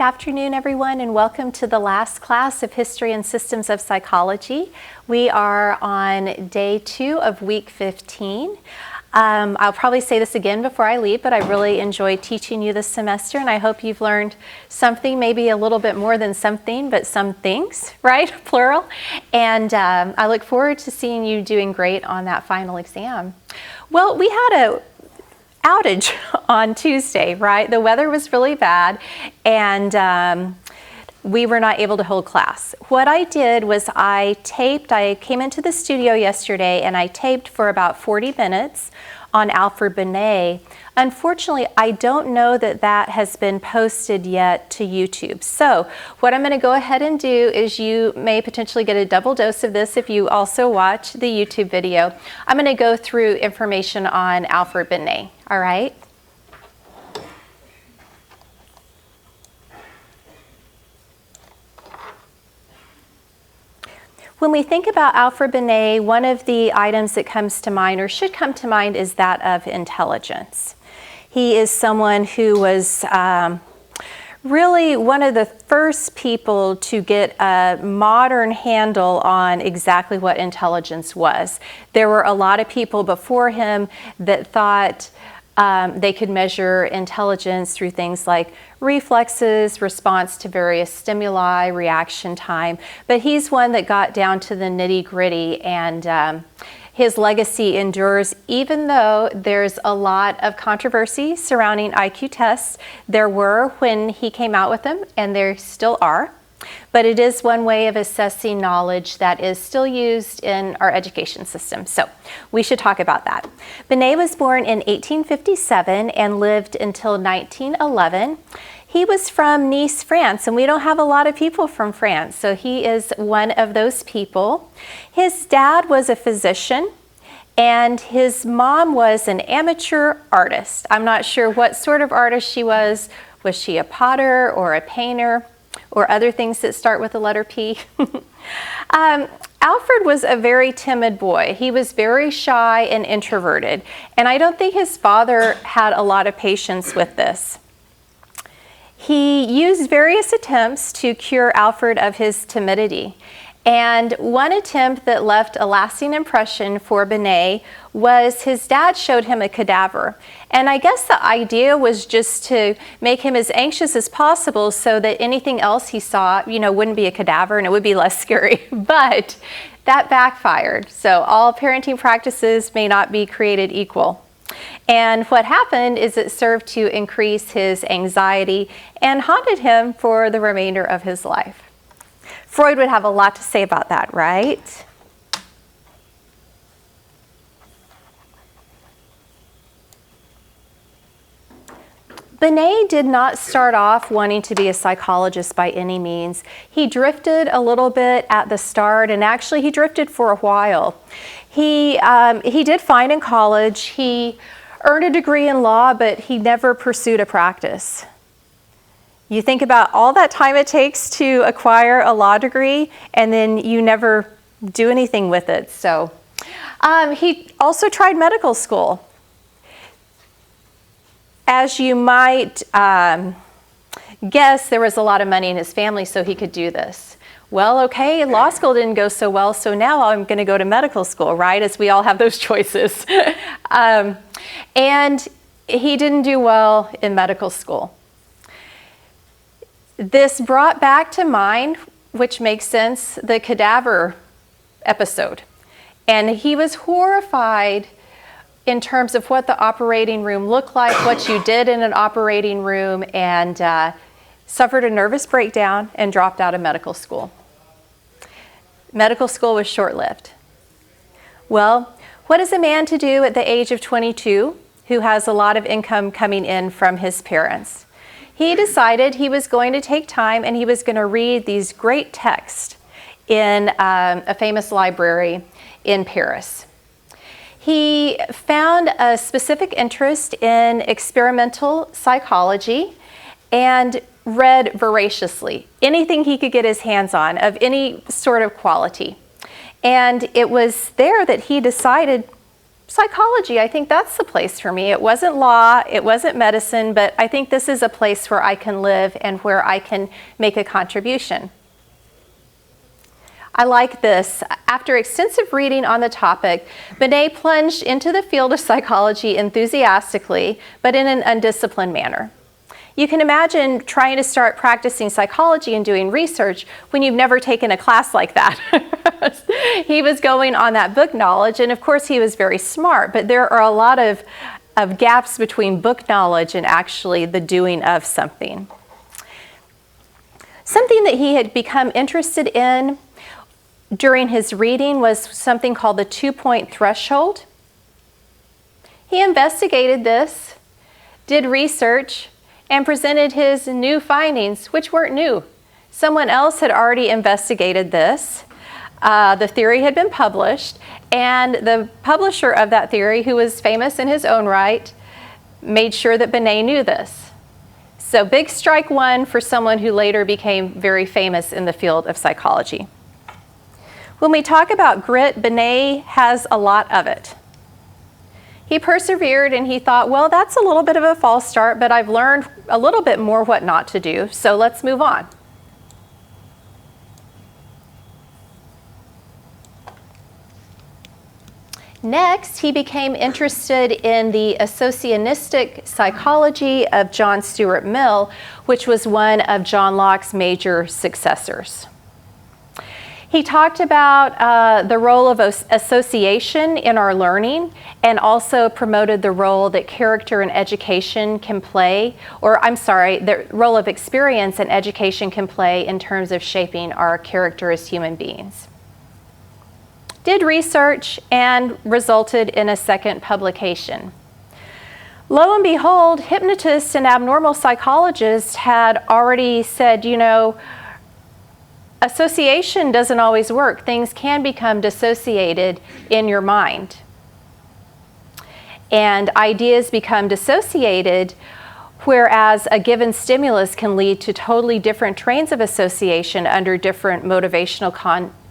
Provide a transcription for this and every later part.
afternoon, everyone, and welcome to the last class of History and Systems of Psychology. We are on day 2 of week 15. I'll probably say this again before I leave, but I really enjoyed teaching you this semester, and I hope you've learned something, maybe a little bit more than something, but some things, right? Plural. And I look forward to seeing you doing great on that final exam. Well, we had a outage on Tuesday, right? The weather was really bad, and we were not able to hold class. What I did was I came into the studio yesterday and I taped for about 40 minutes on Alfred Binet. Unfortunately, I don't know that that has been posted yet to YouTube. So what I'm going to go ahead and do is you may potentially get a double dose of this if you also watch the YouTube video. I'm going to go through information on Alfred Binet, all right? When we think about Alfred Binet, one of the items that comes to mind, or should come to mind, is that of intelligence. He is someone who was really one of the first people to get a modern handle on exactly what intelligence was. There were a lot of people before him that thought they could measure intelligence through things like reflexes, response to various stimuli, reaction time, but he's one that got down to the nitty-gritty, and his legacy endures even though there's a lot of controversy surrounding IQ tests. There were when he came out with them, and there still are. But it is one way of assessing knowledge that is still used in our education system. So we should talk about that. Binet was born in 1857 and lived until 1911. He was from Nice, France, and we don't have a lot of people from France, so he is one of those people. His dad was a physician, and his mom was an amateur artist. I'm not sure what sort of artist she was. Was she a potter or a painter, or other things that start with the letter P? Alfred was a very timid boy. He was very shy and introverted, and I don't think his father had a lot of patience with this. He used various attempts to cure Alfred of his timidity, and one attempt that left a lasting impression for Binet was his dad showed him a cadaver. And I guess the idea was just to make him as anxious as possible so that anything else he saw, wouldn't be a cadaver and it would be less scary. But that backfired. So all parenting practices may not be created equal. And what happened is it served to increase his anxiety and haunted him for the remainder of his life. Freud would have a lot to say about that, right? Binet did not start off wanting to be a psychologist by any means. He drifted a little bit at the start, and actually he drifted for a while. He did fine in college. He earned a degree in law, but he never pursued a practice. You think about all that time it takes to acquire a law degree, and then you never do anything with it. So he also tried medical school. As you might guess, there was a lot of money in his family, so he could do this. Well, okay, law school didn't go so well, so now I'm going to go to medical school, right? As we all have those choices. And he didn't do well in medical school. This brought back to mind, which makes sense, the cadaver episode. And he was horrified in terms of what the operating room looked like, what you did in an operating room, and suffered a nervous breakdown and dropped out of medical school. Medical school was short-lived. Well, what is a man to do at the age of 22 who has a lot of income coming in from his parents? He decided he was going to take time and he was going to read these great texts in a famous library in Paris. He found a specific interest in experimental psychology and read voraciously anything he could get his hands on of any sort of quality. And it was there that he decided psychology, I think that's the place for me. It wasn't law, it wasn't medicine, but I think this is a place where I can live and where I can make a contribution. I like this. After extensive reading on the topic, Binet plunged into the field of psychology enthusiastically, but in an undisciplined manner. You can imagine trying to start practicing psychology and doing research when you've never taken a class like that. He was going on that book knowledge, and of course he was very smart, but there are a lot of gaps between book knowledge and actually the doing of something. Something that he had become interested in during his reading was something called the 2-point threshold. He investigated this, did research, and presented his new findings, which weren't new. Someone else had already investigated this. The theory had been published, and the publisher of that theory, who was famous in his own right, made sure that Binet knew this. So big strike one for someone who later became very famous in the field of psychology. When we talk about grit, Binet has a lot of it. He persevered and he thought, well, that's a little bit of a false start, but I've learned a little bit more what not to do, so let's move on. Next, he became interested in the associationistic psychology of John Stuart Mill, which was one of John Locke's major successors. He talked about the role of association in our learning and also promoted the role that character and education can play, the role of experience and education can play in terms of shaping our character as human beings. Did research and resulted in a second publication. Lo and behold, hypnotists and abnormal psychologists had already said, association doesn't always work. Things can become dissociated in your mind. And ideas become dissociated, whereas a given stimulus can lead to totally different trains of association under different motivational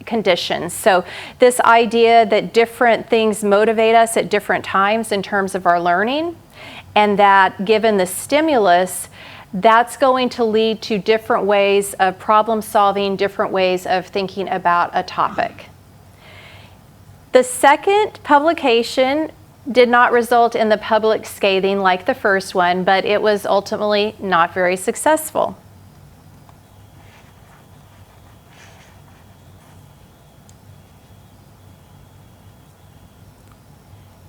conditions. So this idea that different things motivate us at different times in terms of our learning, and that given the stimulus, that's going to lead to different ways of problem solving, different ways of thinking about a topic. The second publication did not result in the public scathing like the first one, but it was ultimately not very successful.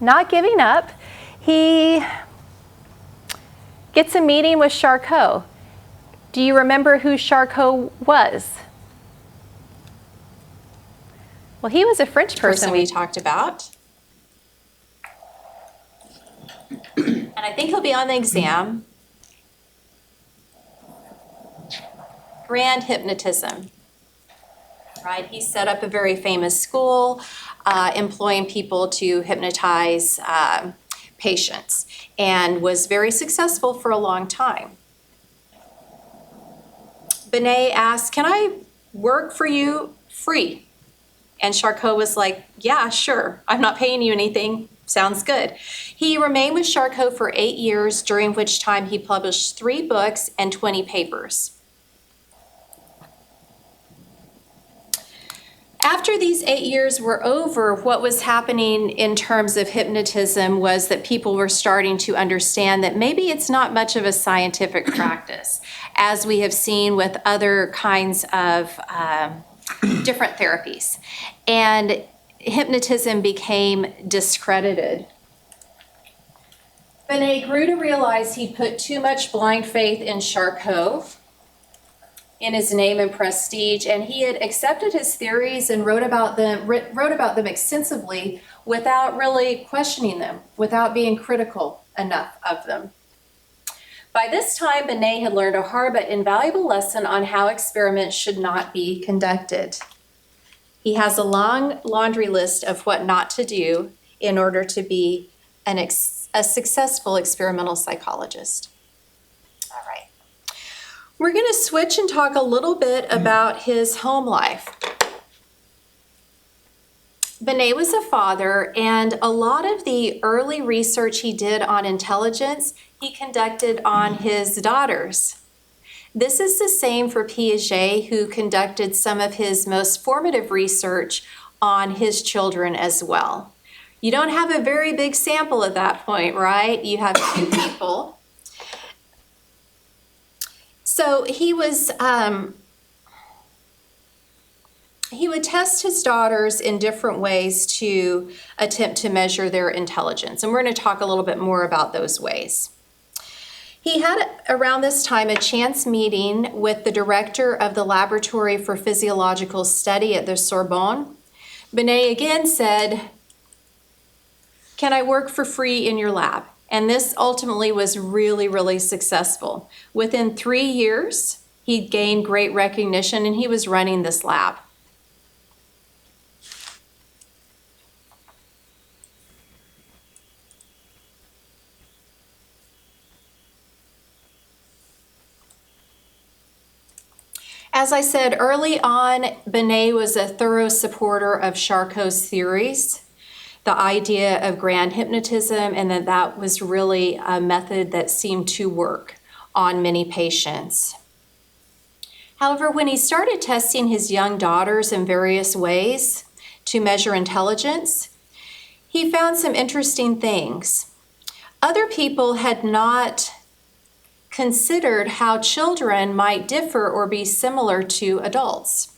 Not giving up, he gets a meeting with Charcot. Do you remember who Charcot was? Well, he was a French person we talked about. And I think he'll be on the exam. Grand hypnotism, right? He set up a very famous school, employing people to hypnotize patients, and was very successful for a long time. Binet asked, "Can I work for you free?" And Charcot was like, "Yeah, sure. I'm not paying you anything. Sounds good." He remained with Charcot for 8 years, during which time he published 3 books and 20 papers. After these 8 years were over, what was happening in terms of hypnotism was that people were starting to understand that maybe it's not much of a scientific practice, as we have seen with other kinds of different therapies. And hypnotism became discredited. Binet grew to realize he put too much blind faith in Charcot, in his name and prestige, and he had accepted his theories and wrote about them extensively without really questioning them, without being critical enough of them. By this time, Binet had learned a hard but invaluable lesson on how experiments should not be conducted. He has a long laundry list of what not to do in order to be a successful experimental psychologist. All right. We're going to switch and talk a little bit about his home life. Benet was a father, and a lot of the early research he did on intelligence, he conducted on his daughters. This is the same for Piaget, who conducted some of his most formative research on his children as well. You don't have a very big sample at that point, right? You have two people. So he would test his daughters in different ways to attempt to measure their intelligence. And we're going to talk a little bit more about those ways. He had, around this time, a chance meeting with the director of the Laboratory for Physiological Study at the Sorbonne. Benet again said, "Can I work for free in your lab?" And this ultimately was really, really successful. Within 3 years, he gained great recognition, and he was running this lab. As I said early on, Benet was a thorough supporter of Charcot's theories, the idea of grand hypnotism, and that was really a method that seemed to work on many patients. However, when he started testing his young daughters in various ways to measure intelligence, he found some interesting things. Other people had not considered how children might differ or be similar to adults.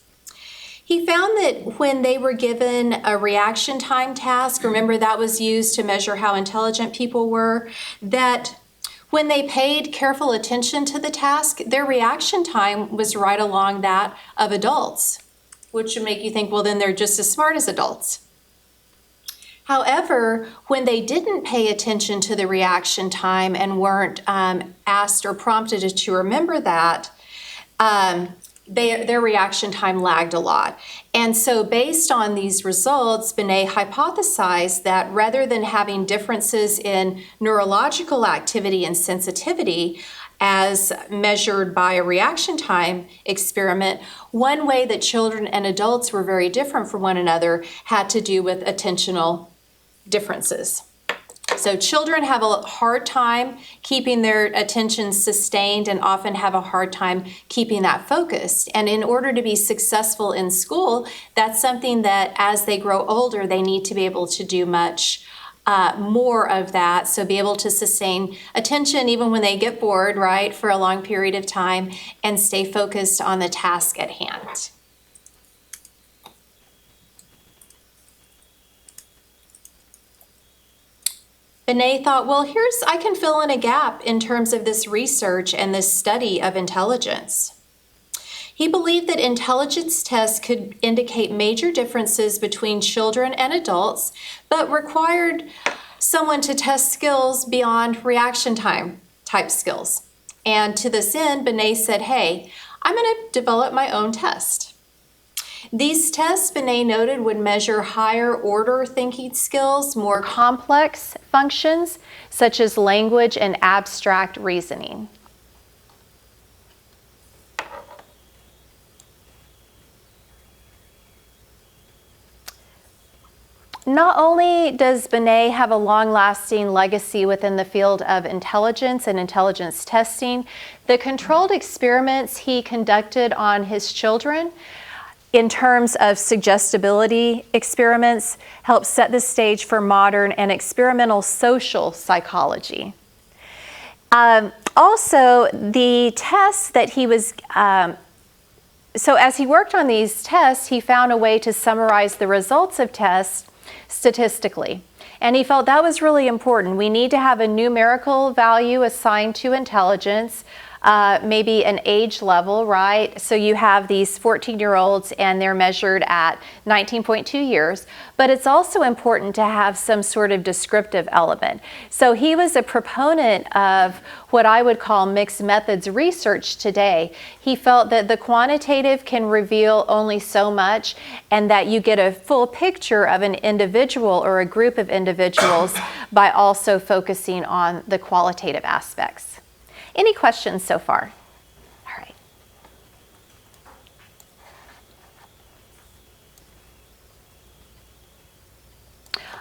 He found that when they were given a reaction time task, remember that was used to measure how intelligent people were, that when they paid careful attention to the task, their reaction time was right along that of adults, which would make you think, well, then they're just as smart as adults. However, when they didn't pay attention to the reaction time and weren't asked or prompted to remember that, their reaction time lagged a lot. And so based on these results, Benet hypothesized that rather than having differences in neurological activity and sensitivity as measured by a reaction time experiment, one way that children and adults were very different from one another had to do with attentional differences. So children have a hard time keeping their attention sustained and often have a hard time keeping that focused. And in order to be successful in school, that's something that as they grow older, they need to be able to do much more of that. So be able to sustain attention even when they get bored, right, for a long period of time and stay focused on the task at hand. Benet thought, well, I can fill in a gap in terms of this research and this study of intelligence. He believed that intelligence tests could indicate major differences between children and adults, but required someone to test skills beyond reaction time type skills. And to this end, Benet said, hey, I'm going to develop my own test. These tests, Benet noted, would measure higher order thinking skills, more Complex functions such as language and abstract reasoning. Not only does Benet have a long-lasting legacy within the field of intelligence and intelligence testing, the controlled experiments he conducted on his children in terms of suggestibility experiments help set the stage for modern and experimental social psychology. Also, the tests that he was so as he worked on these tests, he found a way to summarize the results of tests statistically. And he felt that was really important. We need to have a numerical value assigned to intelligence, maybe an age level, right? So you have these 14-year-olds and they're measured at 19.2 years, but it's also important to have some sort of descriptive element. So he was a proponent of what I would call mixed methods research today. He felt that the quantitative can reveal only so much and that you get a full picture of an individual or a group of individuals by also focusing on the qualitative aspects. Any questions so far? All right.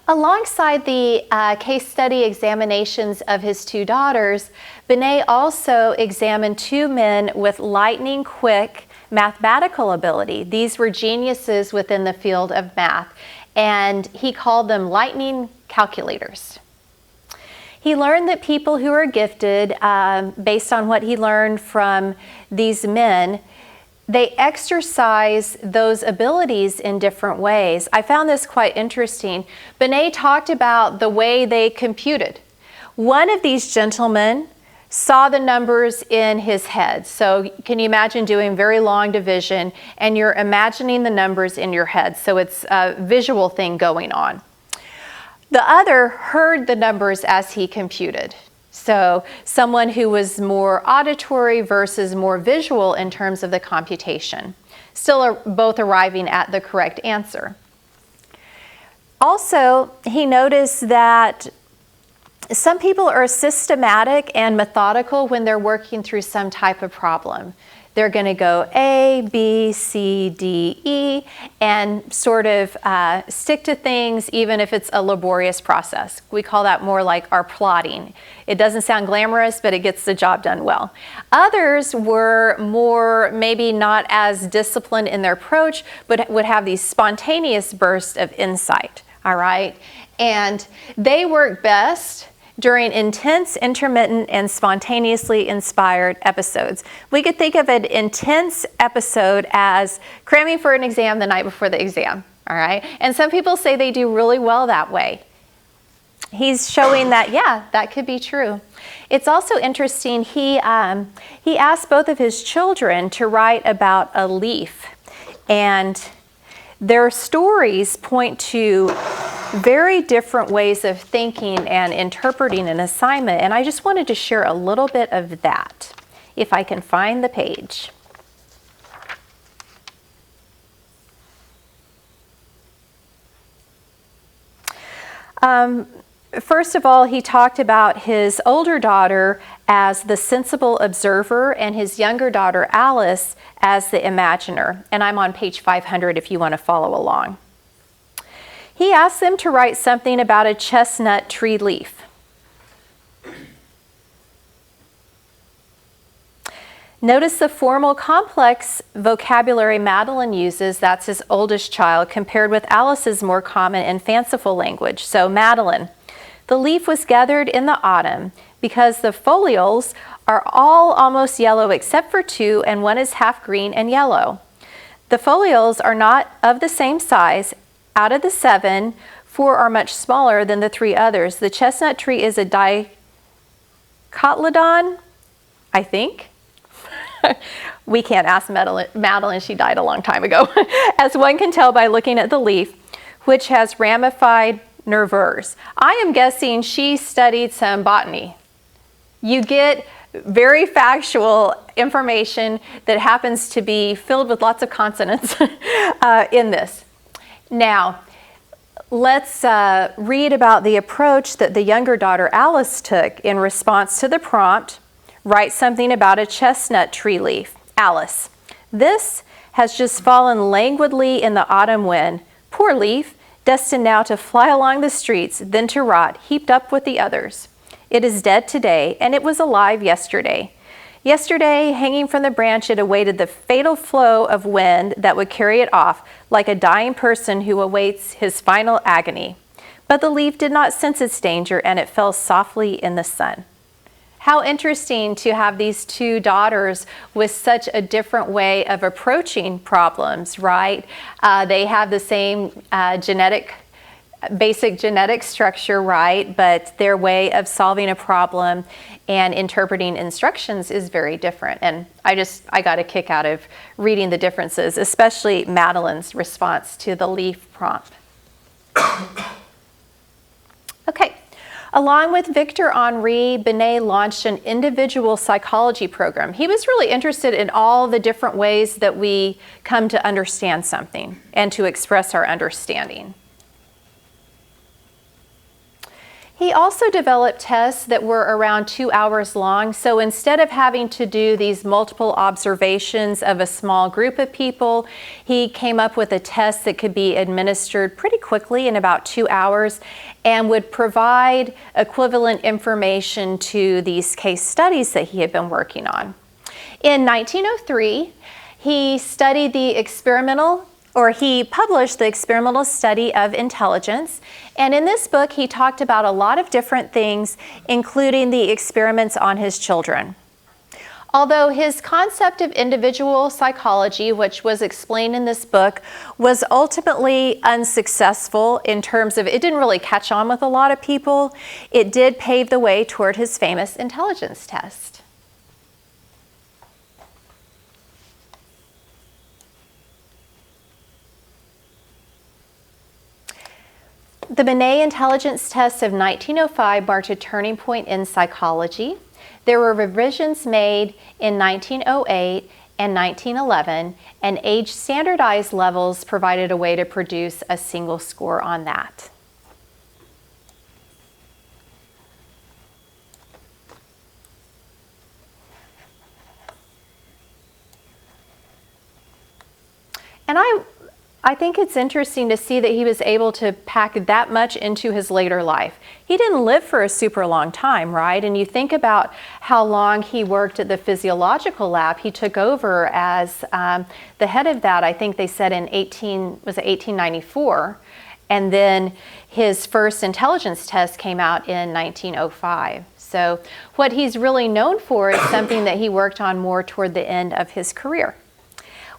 Alongside the case study examinations of his two daughters, Binet also examined two men with lightning-quick mathematical ability. These were geniuses within the field of math, and he called them lightning calculators. He learned that people who are gifted, based on what he learned from these men, they exercise those abilities in different ways. I found this quite interesting. Binet talked about the way they computed. One of these gentlemen saw the numbers in his head. So can you imagine doing very long division and you're imagining the numbers in your head? So it's a visual thing going on. The other heard the numbers as he computed. So someone who was more auditory versus more visual in terms of the computation. Still both arriving at the correct answer. Also, he noticed that some people are systematic and methodical when they're working through some type of problem. They're going to go A, B, C, D, E, and sort of stick to things even if it's a laborious process. We call that more like our plotting. It doesn't sound glamorous, but it gets the job done well. Others were more, maybe not as disciplined in their approach, but would have these spontaneous bursts of insight, all right? And they work best during intense, intermittent, and spontaneously inspired episodes. We could think of an intense episode as cramming for an exam the night before the exam, all right? And some people say they do really well that way. He's showing that, yeah, that could be true. It's also interesting, he asked both of his children to write about a leaf, and their stories point to very different ways of thinking and interpreting an assignment, and I just wanted to share a little bit of that, if I can find the page. First of all, he talked about his older daughter as the sensible observer and his younger daughter, Alice, as the imaginer. And I'm on page 500 if you want to follow along. He asked them to write something about a chestnut tree leaf. Notice the formal, complex vocabulary Madeline uses, that's his oldest child, compared with Alice's more common and fanciful language. So Madeline, the leaf was gathered in the autumn because the folioles are all almost yellow except for two, and one is half green and yellow. The folioles are not of the same size. Out of the 7, 4 are much smaller than the 3 others. The chestnut tree is a dicotyledon, I think. We can't ask Madeline, she died a long time ago. As one can tell by looking at the leaf, which has ramified nervures. I am guessing she studied some botany. You get very factual information that happens to be filled with lots of consonants in this. Now, let's read about the approach that the younger daughter Alice took in response to the prompt, write something about a chestnut tree leaf. Alice, this has just fallen languidly in the autumn wind. Poor leaf, destined now to fly along the streets, then to rot, heaped up with the others. It is dead today, and it was alive yesterday. Yesterday, hanging from the branch, it awaited the fatal flow of wind that would carry it off, like a dying person who awaits his final agony. But the leaf did not sense its danger, and it fell softly in the sun. How interesting to have these two daughters with such a different way of approaching problems, right? They have the same basic genetic structure, right? But their way of solving a problem and interpreting instructions is very different. And I got a kick out of reading the differences, especially Madeline's response to the leaf prompt. Okay. Along with Victor Henri, Binet launched an individual psychology program. He was really interested in all the different ways that we come to understand something and to express our understanding. He also developed tests that were around 2 hours long. So instead of having to do these multiple observations of a small group of people, he came up with a test that could be administered pretty quickly in about 2 hours and would provide equivalent information to these case studies that he had been working on. In 1903, he published the experimental study of intelligence. And in this book, he talked about a lot of different things, including the experiments on his children. Although his concept of individual psychology, which was explained in this book, was ultimately unsuccessful in terms of it didn't really catch on with a lot of people, it did pave the way toward his famous intelligence test. The Binet intelligence test of 1905 marked a turning point in psychology. There were revisions made in 1908 and 1911, and age standardized levels provided a way to produce a single score on that. And I think it's interesting to see that he was able to pack that much into his later life. He didn't live for a super long time, right? And you think about how long he worked at the physiological lab. He took over as the head of that, I think they said in 1894. And then his first intelligence test came out in 1905. So what he's really known for is something that he worked on more toward the end of his career.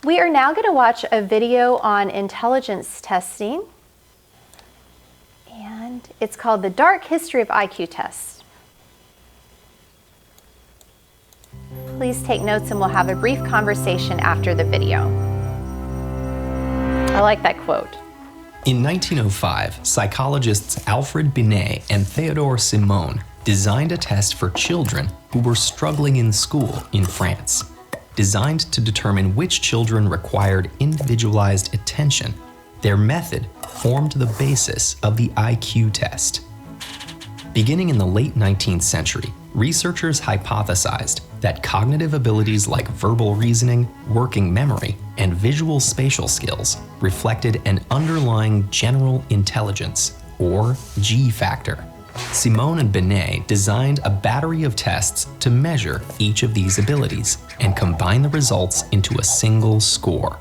We are now going to watch a video on intelligence testing, and it's called The Dark History of IQ Tests. Please take notes and we'll have a brief conversation after the video. I like that quote. In 1905, psychologists Alfred Binet and Théodore Simon designed a test for children who were struggling in school in France. Designed to determine which children required individualized attention, their method formed the basis of the IQ test. Beginning in the late 19th century, researchers hypothesized that cognitive abilities like verbal reasoning, working memory, and visual spatial skills reflected an underlying general intelligence, or G factor. Simon and Binet designed a battery of tests to measure each of these abilities and combine the results into a single score.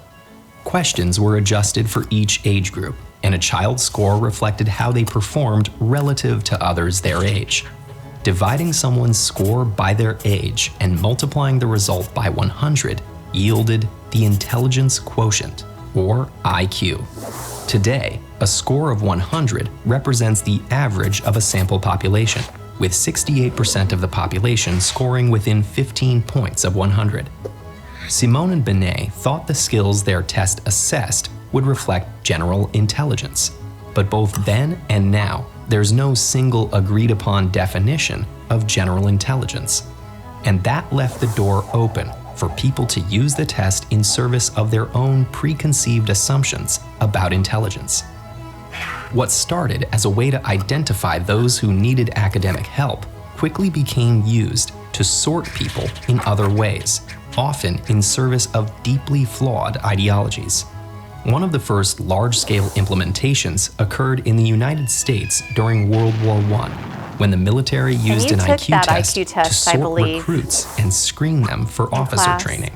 Questions were adjusted for each age group, and a child's score reflected how they performed relative to others their age. Dividing someone's score by their age and multiplying the result by 100 yielded the intelligence quotient, or IQ. Today, a score of 100 represents the average of a sample population, with 68% of the population scoring within 15 points of 100. Simon and Binet thought the skills their test assessed would reflect general intelligence, but both then and now, there's no single agreed-upon definition of general intelligence. And that left the door open for people to use the test in service of their own preconceived assumptions about intelligence. What started as a way to identify those who needed academic help quickly became used to sort people in other ways, often in service of deeply flawed ideologies. One of the first large-scale implementations occurred in the United States during World War I, when the military used an IQ test to sort recruits and screen them for officer training.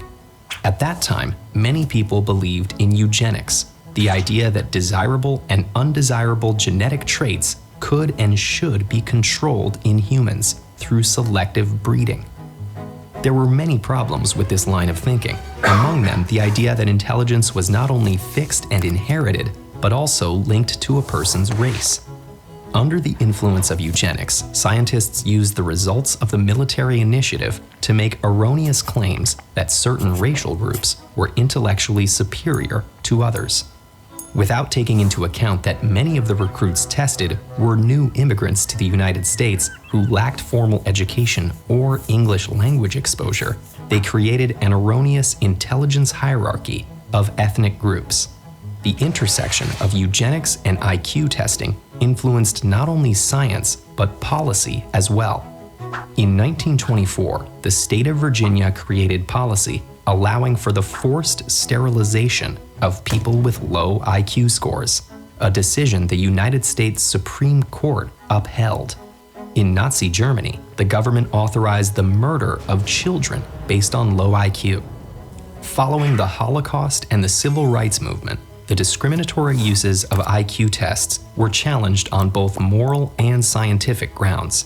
At that time, many people believed in eugenics, the idea that desirable and undesirable genetic traits could and should be controlled in humans through selective breeding. There were many problems with this line of thinking, among them the idea that intelligence was not only fixed and inherited, but also linked to a person's race. Under the influence of eugenics, scientists used the results of the military initiative to make erroneous claims that certain racial groups were intellectually superior to others. Without taking into account that many of the recruits tested were new immigrants to the United States who lacked formal education or English language exposure, they created an erroneous intelligence hierarchy of ethnic groups. The intersection of eugenics and IQ testing influenced not only science, but policy as well. In 1924, the state of Virginia created policy allowing for the forced sterilization of people with low IQ scores, a decision the United States Supreme Court upheld. In Nazi Germany, the government authorized the murder of children based on low IQ. Following the Holocaust and the Civil Rights Movement, the discriminatory uses of IQ tests were challenged on both moral and scientific grounds.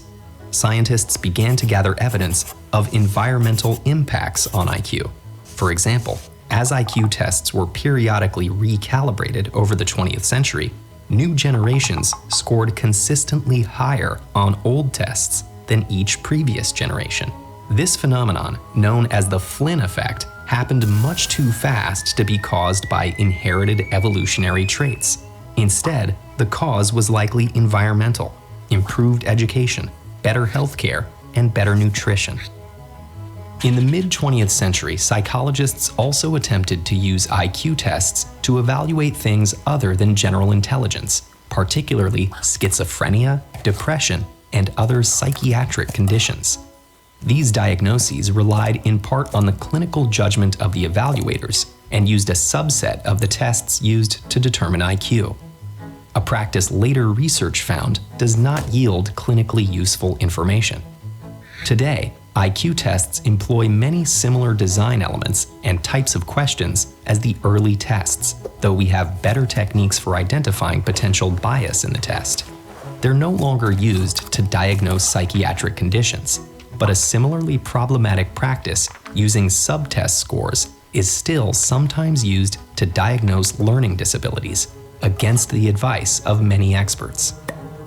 Scientists began to gather evidence of environmental impacts on IQ. For example, as IQ tests were periodically recalibrated over the 20th century, new generations scored consistently higher on old tests than each previous generation. This phenomenon, known as the Flynn effect, happened much too fast to be caused by inherited evolutionary traits. Instead, the cause was likely environmental: improved education, better healthcare, and better nutrition. In the mid-20th century, psychologists also attempted to use IQ tests to evaluate things other than general intelligence, particularly schizophrenia, depression, and other psychiatric conditions. These diagnoses relied in part on the clinical judgment of the evaluators and used a subset of the tests used to determine IQ. A practice later research found does not yield clinically useful information. Today, IQ tests employ many similar design elements and types of questions as the early tests, though we have better techniques for identifying potential bias in the test. They're no longer used to diagnose psychiatric conditions, but a similarly problematic practice using subtest scores is still sometimes used to diagnose learning disabilities, against the advice of many experts.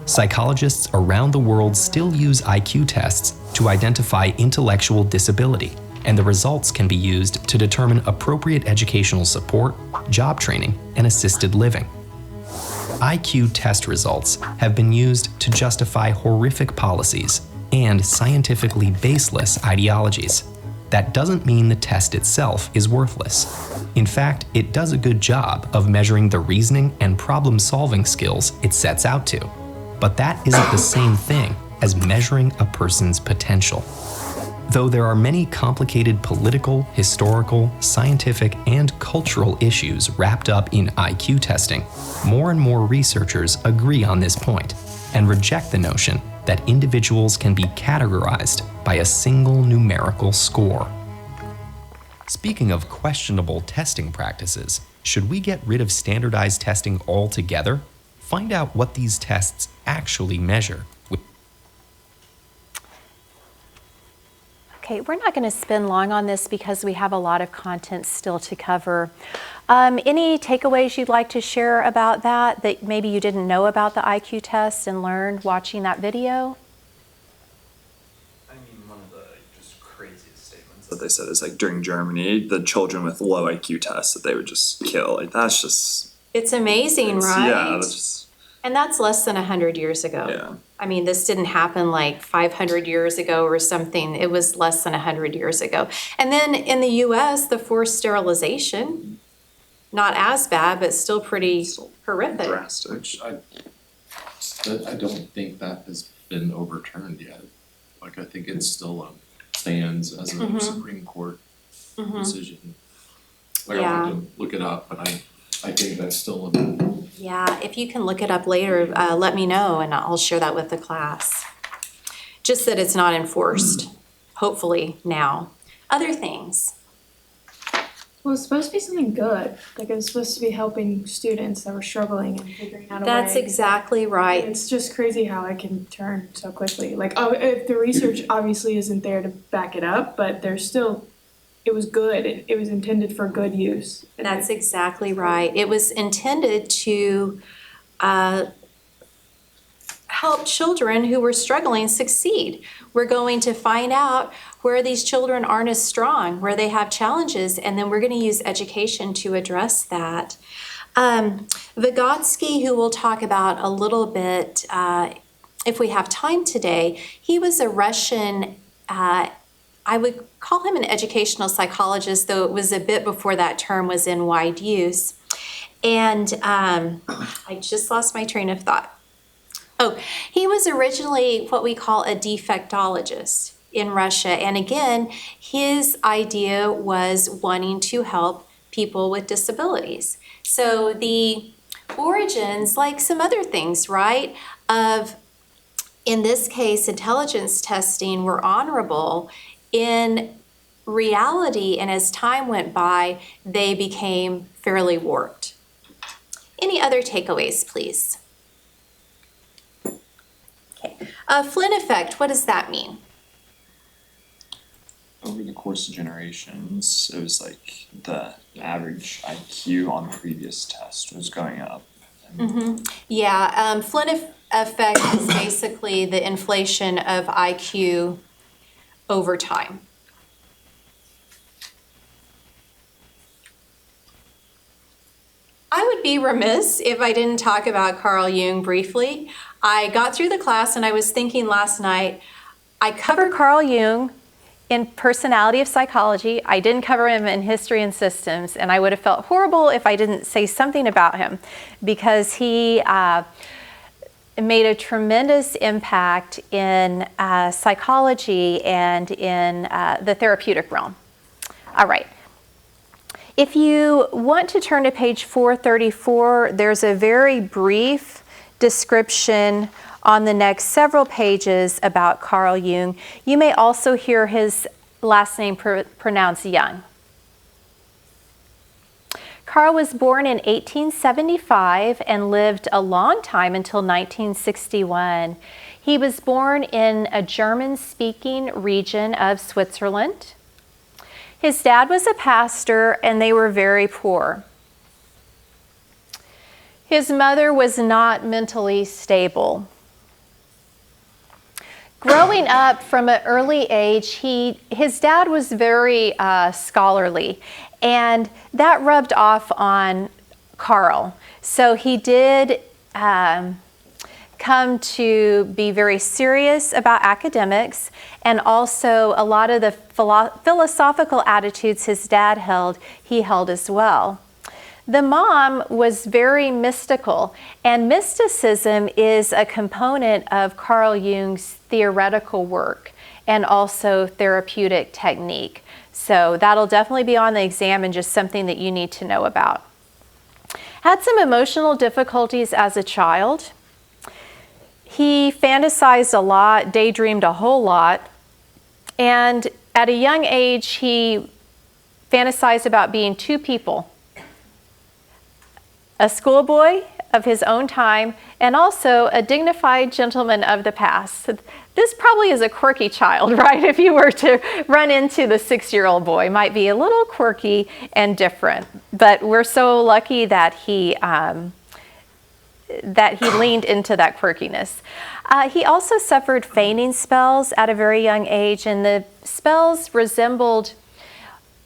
Psychologists around the world still use IQ tests to identify intellectual disability, and the results can be used to determine appropriate educational support, job training, and assisted living. IQ test results have been used to justify horrific policies and scientifically baseless ideologies. That doesn't mean the test itself is worthless. In fact, it does a good job of measuring the reasoning and problem-solving skills it sets out to. But that isn't the same thing as measuring a person's potential. Though there are many complicated political, historical, scientific, and cultural issues wrapped up in IQ testing, more and more researchers agree on this point and reject the notion that individuals can be categorized by a single numerical score. Speaking of questionable testing practices, should we get rid of standardized testing altogether? Find out what these tests actually measure. Okay, we're not going to spend long on this because we have a lot of content still to cover. Any takeaways you'd like to share about that maybe you didn't know about the IQ test and learned watching that video? I mean, one of the just craziest statements that they said is like during Germany, the children with low IQ tests that they would just kill. Like that's just It's amazing, right? Yeah, that's just And that's less than 100 years ago. yeah. I mean, this didn't happen like 500 years ago or something. It was less than 100 years ago. And then in the US, the forced sterilization, not as bad, but still pretty horrific. Drastic. Which I don't think that has been overturned yet. Like, I think it still stands as a Supreme Court decision. Like, I'll have to look it up, but I think that's still Yeah, if you can look it up later, let me know and I'll share that with the class. Just that it's not enforced, hopefully now. Other things. Well, it's supposed to be something good. Like it was supposed to be helping students that were struggling and figuring out a way. That's exactly right. It's just crazy how it can turn so quickly. Like, oh, if the research obviously isn't there to back it up, but there's still, it was good. It was intended for good use. That's exactly right. It was intended to help children who were struggling succeed. We're going to find out where these children aren't as strong, where they have challenges, and then we're going to use education to address that. Vygotsky, who we'll talk about a little bit if we have time today, he was a Russian, I would call him an educational psychologist, though it was a bit before that term was in wide use. And I just lost my train of thought. Oh, he was originally what we call a defectologist in Russia. And again, his idea was wanting to help people with disabilities. So the origins, like some other things, right, of, in this case, intelligence testing were honorable. In reality, and as time went by, they became fairly warped. Any other takeaways, please? Okay. Flynn effect, what does that mean? Over the course of generations, it was like the average IQ on the previous test was going up. Yeah, Flynn effect is basically the inflation of IQ over time. I would be remiss if I didn't talk about Carl Jung briefly. I got through the class and I was thinking last night, I covered Carl Jung in Personality of Psychology. I didn't cover him in History and Systems, and I would have felt horrible if I didn't say something about him, because he made a tremendous impact in psychology and in the therapeutic realm. All right. If you want to turn to page 434, there's a very brief description on the next several pages about Carl Jung. You may also hear his last name pronounced Jung. Carl was born in 1875 and lived a long time until 1961. He was born in a German-speaking region of Switzerland. His dad was a pastor, and they were very poor. His mother was not mentally stable. Growing up from an early age, his dad was very scholarly, and that rubbed off on Carl. So he did come to be very serious about academics, and also a lot of the philosophical attitudes his dad held, he held as well. The mom was very mystical, and mysticism is a component of Carl Jung's theoretical work and also therapeutic technique. So that'll definitely be on the exam and just something that you need to know about. Had some emotional difficulties as a child. He fantasized a lot, daydreamed a whole lot, and at a young age he fantasized about being two people: a schoolboy of his own time and also a dignified gentleman of the past. This probably is a quirky child, right? If you were to run into the 6-year-old boy, might be a little quirky and different, but we're so lucky that he leaned into that quirkiness. He also suffered fainting spells at a very young age, and the spells resembled,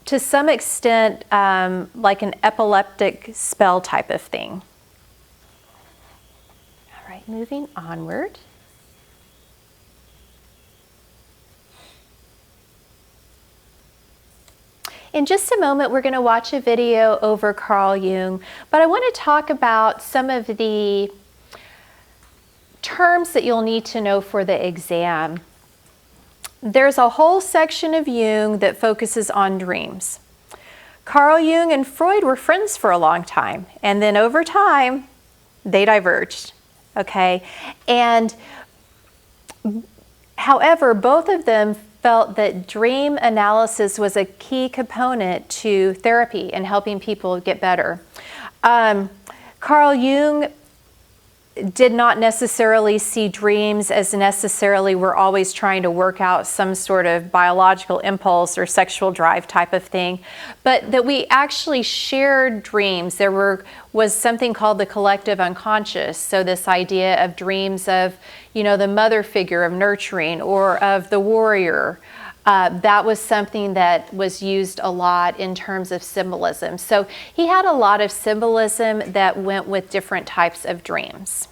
to some extent, like an epileptic spell type of thing. All right, moving onward. In just a moment, we're going to watch a video over Carl Jung, but I want to talk about some of the terms that you'll need to know for the exam. There's a whole section of Jung that focuses on dreams. Carl Jung and Freud were friends for a long time, and then over time, they diverged, okay? And however, both of them felt that dream analysis was a key component to therapy and helping people get better. Carl Jung did not necessarily see dreams as necessarily we're always trying to work out some sort of biological impulse or sexual drive type of thing, but that we actually shared dreams. There was something called the collective unconscious. So this idea of dreams of, the mother figure of nurturing or of the warrior, that was something that was used a lot in terms of symbolism. So he had a lot of symbolism that went with different types of dreams.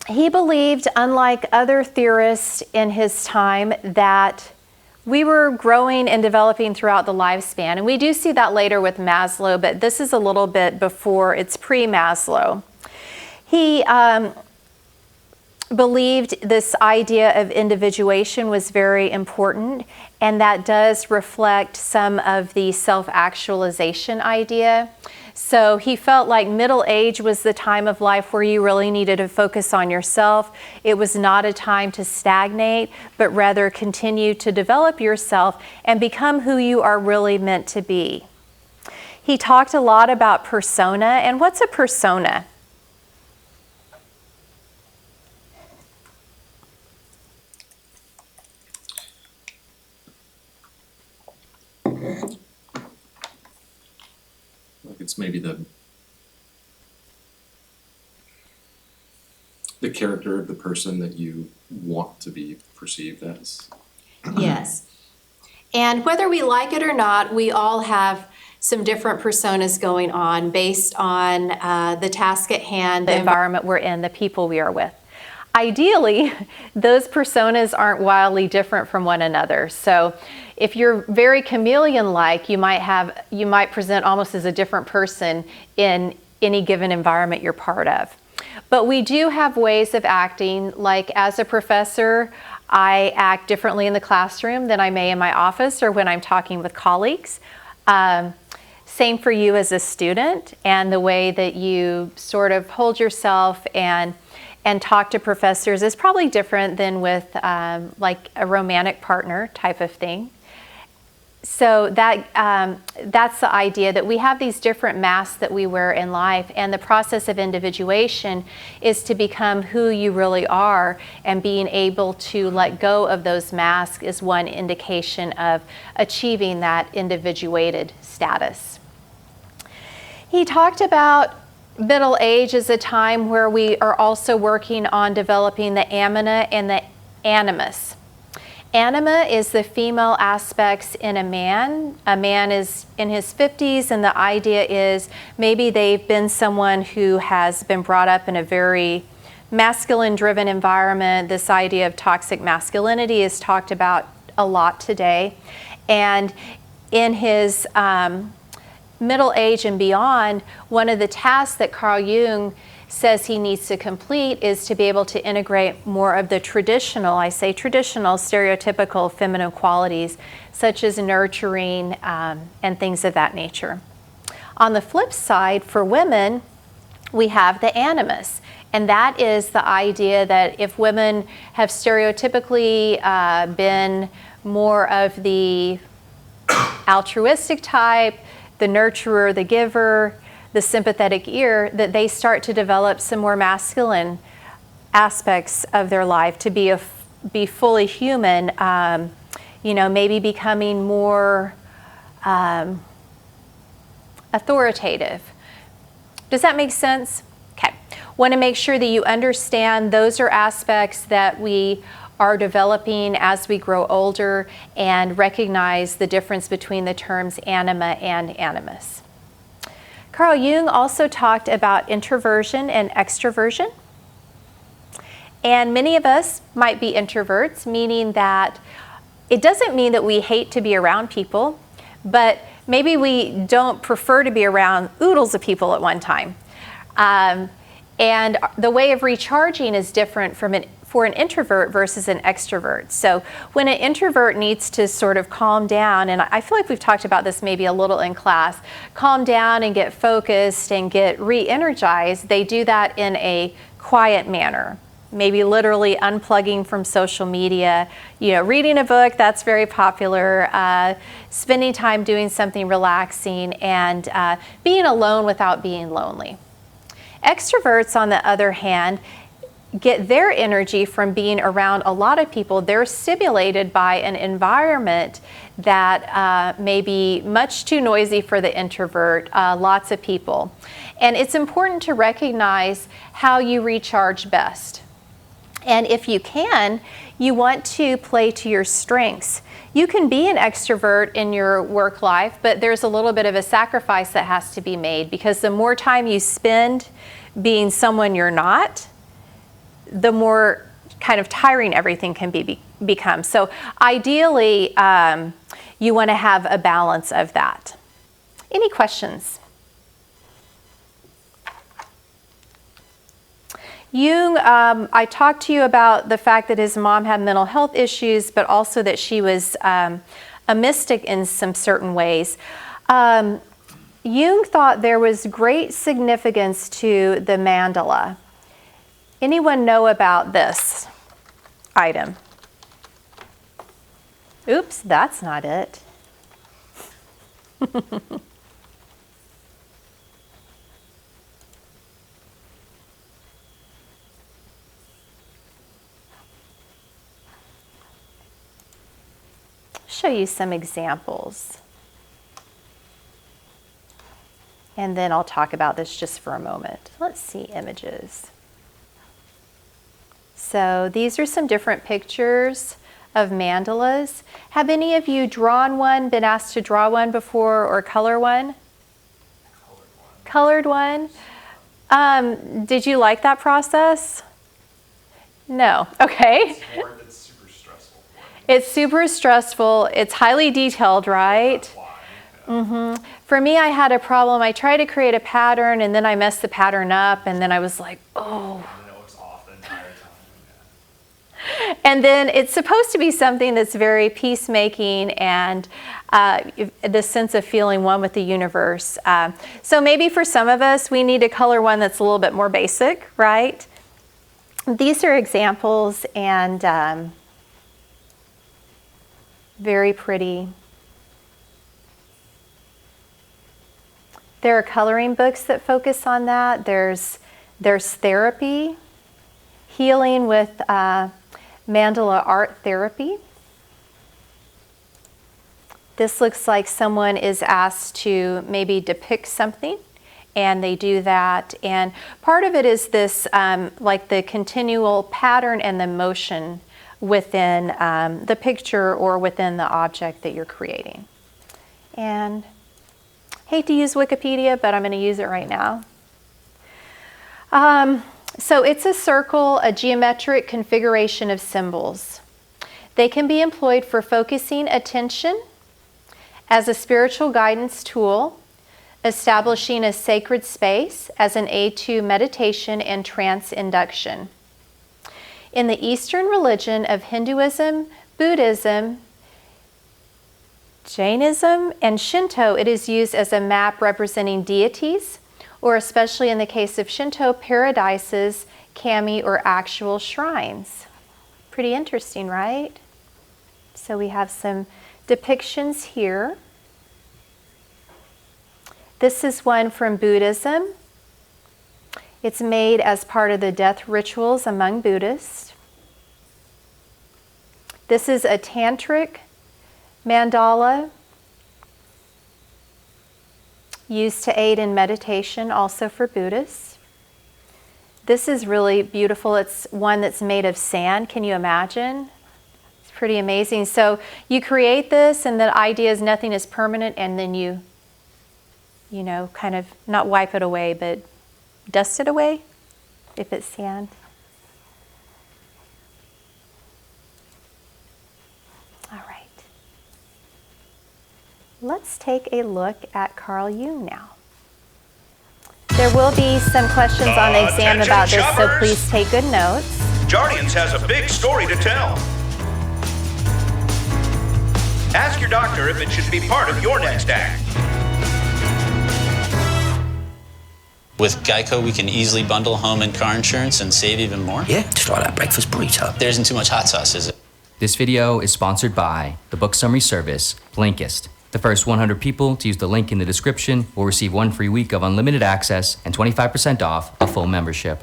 He believed, unlike other theorists in his time, that we were growing and developing throughout the lifespan. And we do see that later with Maslow, but this is a little bit before, it's pre-Maslow. He believed this idea of individuation was very important, and that does reflect some of the self-actualization idea. So he felt like middle age was the time of life where you really needed to focus on yourself. It was not a time to stagnate, but rather continue to develop yourself and become who you are really meant to be. He talked a lot about persona, and what's a persona? Like it's maybe the character of the person that you want to be perceived as. Yes. And whether we like it or not, we all have some different personas going on based on the task at hand, The environment we're in, the people we are with. Ideally, those personas aren't wildly different from one another. So if you're very chameleon-like, you might present almost as a different person in any given environment you're part of. But we do have ways of acting, like as a professor, I act differently in the classroom than I may in my office or when I'm talking with colleagues. Same for you as a student, and the way that you sort of hold yourself and talk to professors is probably different than with like a romantic partner type of thing. So that's the idea, that we have these different masks that we wear in life, and the process of individuation is to become who you really are, and being able to let go of those masks is one indication of achieving that individuated status. He talked about middle age as a time where we are also working on developing the amina and the animus. Anima is the female aspects in a man. A man is in his 50s, and the idea is maybe they've been someone who has been brought up in a very masculine-driven environment. This idea of toxic masculinity is talked about a lot today. And in his middle age and beyond, one of the tasks that Carl Jung says he needs to complete is to be able to integrate more of the traditional, I say traditional, stereotypical feminine qualities, such as nurturing and things of that nature. On the flip side, for women, we have the animus, and that is the idea that if women have stereotypically been more of the altruistic type, the nurturer, the giver, the sympathetic ear, that they start to develop some more masculine aspects of their life to be fully human, maybe becoming more authoritative. Does that make sense? Okay. Want to make sure that you understand those are aspects that we are developing as we grow older, and recognize the difference between the terms anima and animus. Carl Jung also talked about introversion and extroversion. And many of us might be introverts, meaning that it doesn't mean that we hate to be around people, but maybe we don't prefer to be around oodles of people at one time. And the way of recharging is different for an introvert versus an extrovert. So when an introvert needs to sort of calm down, and I feel like we've talked about this maybe a little in class, calm down and get focused and get re-energized, they do that in a quiet manner. Maybe literally unplugging from social media, reading a book, that's very popular, spending time doing something relaxing, and being alone without being lonely. Extroverts, on the other hand, get their energy from being around a lot of people. They're stimulated by an environment that may be much too noisy for the introvert, lots of people. And it's important to recognize how you recharge best. And if you can, you want to play to your strengths. You can be an extrovert in your work life, but there's a little bit of a sacrifice that has to be made, because the more time you spend being someone you're not, the more kind of tiring everything can become. So ideally, you want to have a balance of that. Any questions? Jung, I talked to you about the fact that his mom had mental health issues, but also that she was a mystic in some certain ways. Jung thought there was great significance to the mandala. Anyone know about this item? Oops, that's not it. Show you some examples. And then I'll talk about this just for a moment. Let's see images. So these are some different pictures of mandalas. Have any of you drawn one, been asked to draw one before, or color one? Colored one. Did you like that process? No. Okay. It's super stressful. It's super stressful. It's highly detailed, right? Mm-hmm. For me, I had a problem. I tried to create a pattern and then I messed the pattern up, and then I was like, oh. And it looks off the entire time. And then it's supposed to be something that's very peacemaking and the sense of feeling one with the universe. So maybe for some of us, we need to color one that's a little bit more basic, right? These are examples, and very pretty. There are coloring books that focus on that. There's therapy, healing with mandala art therapy. This looks like someone is asked to maybe depict something, and they do that. And part of it is this, like the continual pattern and the motion within the picture or within the object that you're creating. And hate to use Wikipedia, but I'm going to use it right now. So it's a circle, a geometric configuration of symbols. They can be employed for focusing attention, as a spiritual guidance tool, establishing a sacred space as an aid to meditation and trance induction. In the Eastern religion of Hinduism, Buddhism, Jainism, and Shinto, it is used as a map representing deities, or especially in the case of Shinto, paradises, kami, or actual shrines. Pretty interesting, right? So we have some depictions here. This is one from Buddhism. It's made as part of the death rituals among Buddhists. This is a tantric mandala used to aid in meditation, also for Buddhists. This is really beautiful. It's one that's made of sand. Can you imagine? It's pretty amazing. So you create this, and the idea is nothing is permanent, and then you know, kind of not wipe it away, but dust it away if it's sand. All right. Let's take a look at Carl Jung now. There will be some questions on the exam Attention, about this, so shoppers. please take good notes. Jardians has a big story to tell. Ask your doctor if it should be part of your next act. With Geico, we can easily bundle home and car insurance and save even more. Yeah, just like that breakfast burrito. There isn't too much hot sauce, is it? This video is sponsored by the book summary service, Blinkist. The first 100 people to use the link in the description will receive 1 free week of unlimited access and 25% off a full membership.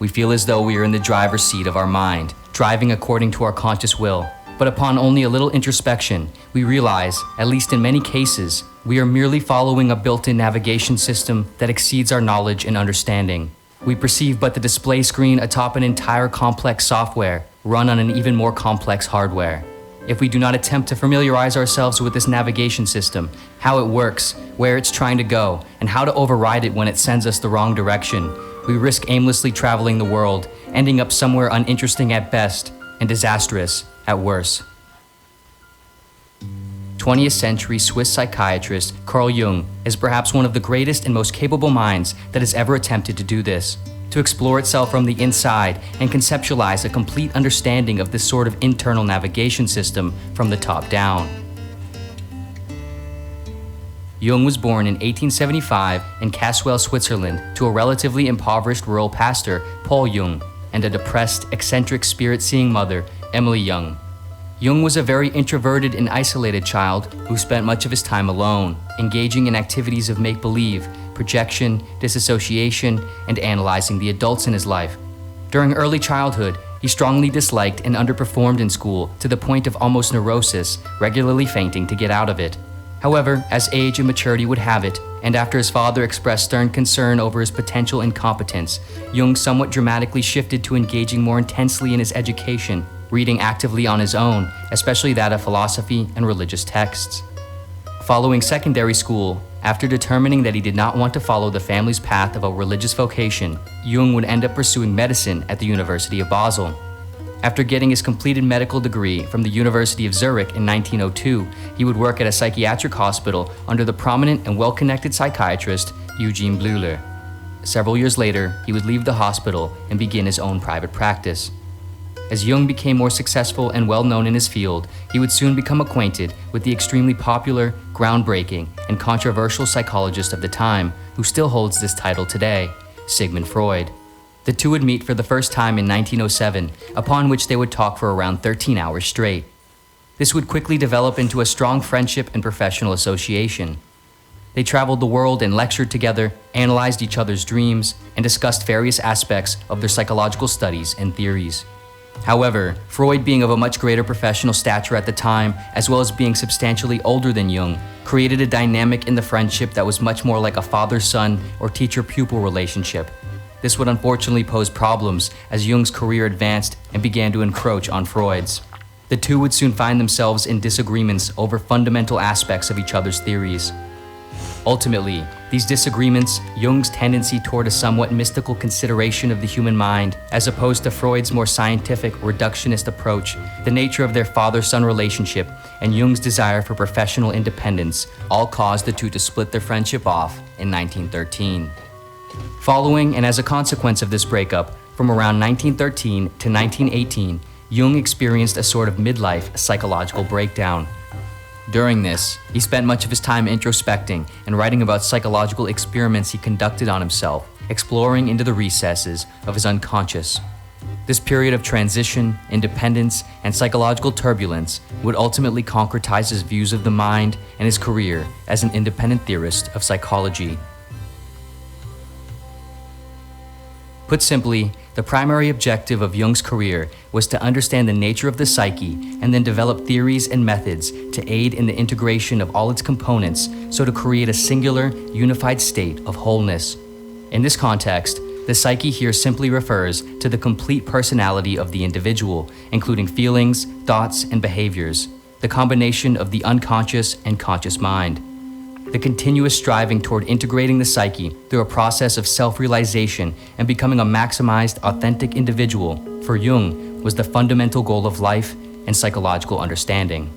We feel as though we are in the driver's seat of our mind, driving according to our conscious will. But upon only a little introspection, we realize, at least in many cases, we are merely following a built-in navigation system that exceeds our knowledge and understanding. We perceive but the display screen atop an entire complex software run on an even more complex hardware. If we do not attempt to familiarize ourselves with this navigation system, how it works, where it's trying to go, and how to override it when it sends us the wrong direction, we risk aimlessly traveling the world, ending up somewhere uninteresting at best and disastrous at worst. 20th century Swiss psychiatrist Carl Jung is perhaps one of the greatest and most capable minds that has ever attempted to do this. to explore itself from the inside and conceptualize a complete understanding of this sort of internal navigation system from the top down. Jung was born in 1875 in Caswell, Switzerland, to a relatively impoverished rural pastor, Paul Jung, and a depressed, eccentric, spirit-seeing mother, Emily Jung. Jung was a very introverted and isolated child who spent much of his time alone, engaging in activities of make-believe, projection, disassociation, and analyzing the adults in his life. During early childhood, he strongly disliked and underperformed in school to the point of almost neurosis, regularly fainting to get out of it. However, as age and maturity would have it, and after his father expressed stern concern over his potential incompetence, Jung somewhat dramatically shifted to engaging more intensely in his education, reading actively on his own, especially that of philosophy and religious texts. Following secondary school, after determining that he did not want to follow the family's path of a religious vocation, Jung would end up pursuing medicine at the University of Basel. After getting his completed medical degree from the University of Zurich in 1902, he would work at a psychiatric hospital under the prominent and well-connected psychiatrist Eugene Bleuler. Several years later, he would leave the hospital and begin his own private practice. As Jung became more successful and well-known in his field, he would soon become acquainted with the extremely popular, groundbreaking, and controversial psychologist of the time, who still holds this title today, Sigmund Freud. The two would meet for the first time in 1907, upon which they would talk for around 13 hours straight. This would quickly develop into a strong friendship and professional association. They traveled the world and lectured together, analyzed each other's dreams, and discussed various aspects of their psychological studies and theories. However, Freud, being of a much greater professional stature at the time, as well as being substantially older than Jung, created a dynamic in the friendship that was much more like a father-son or teacher-pupil relationship. This would unfortunately pose problems as Jung's career advanced and began to encroach on Freud's. The two would soon find themselves in disagreements over fundamental aspects of each other's theories. Ultimately, these disagreements, Jung's tendency toward a somewhat mystical consideration of the human mind, as opposed to Freud's more scientific, reductionist approach, the nature of their father-son relationship, and Jung's desire for professional independence, all caused the two to split their friendship off in 1913. Following and as a consequence of this breakup, from around 1913 to 1918, Jung experienced a sort of midlife psychological breakdown. During this, he spent much of his time introspecting and writing about psychological experiments he conducted on himself, exploring into the recesses of his unconscious. This period of transition, independence, and psychological turbulence would ultimately concretize his views of the mind and his career as an independent theorist of psychology. Put simply, the primary objective of Jung's career was to understand the nature of the psyche and then develop theories and methods to aid in the integration of all its components so to create a singular, unified state of wholeness. In this context, the psyche here simply refers to the complete personality of the individual, including feelings, thoughts, and behaviors, the combination of the unconscious and conscious mind. The continuous striving toward integrating the psyche through a process of self-realization and becoming a maximized, authentic individual, for Jung, was the fundamental goal of life and psychological understanding.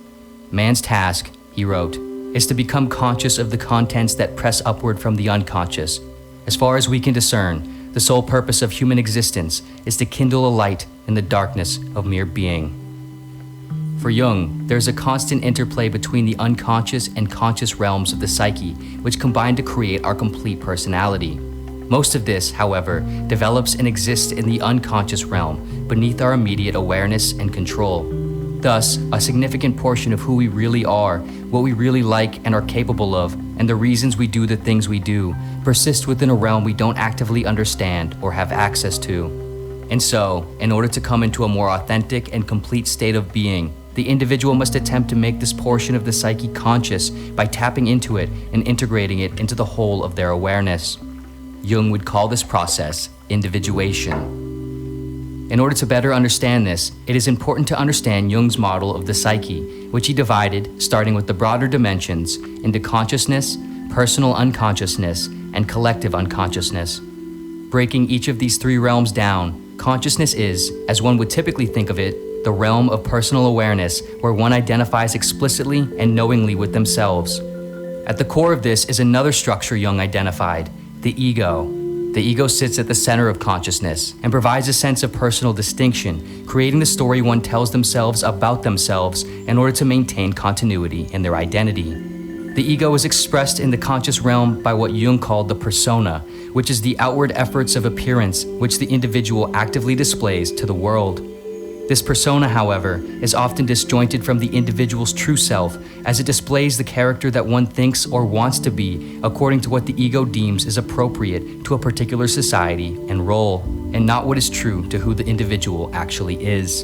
Man's task, he wrote, is to become conscious of the contents that press upward from the unconscious. As far as we can discern, the sole purpose of human existence is to kindle a light in the darkness of mere being. For Jung, there is a constant interplay between the unconscious and conscious realms of the psyche, which combine to create our complete personality. Most of this, however, develops and exists in the unconscious realm, beneath our immediate awareness and control. Thus, a significant portion of who we really are, what we really like and are capable of, and the reasons we do the things we do, persist within a realm we don't actively understand or have access to. And so, in order to come into a more authentic and complete state of being, the individual must attempt to make this portion of the psyche conscious by tapping into it and integrating it into the whole of their awareness. Jung would call this process individuation. In order to better understand this, it is important to understand Jung's model of the psyche, which he divided, starting with the broader dimensions, into consciousness, personal unconsciousness, and collective unconsciousness. Breaking each of these three realms down, consciousness is, as one would typically think of it, the realm of personal awareness where one identifies explicitly and knowingly with themselves. At the core of this is another structure Jung identified, the ego. The ego sits at the center of consciousness and provides a sense of personal distinction, creating the story one tells themselves about themselves in order to maintain continuity in their identity. The ego is expressed in the conscious realm by what Jung called the persona, which is the outward efforts of appearance which the individual actively displays to the world. This persona, however, is often disjointed from the individual's true self, as it displays the character that one thinks or wants to be according to what the ego deems is appropriate to a particular society and role, and not what is true to who the individual actually is.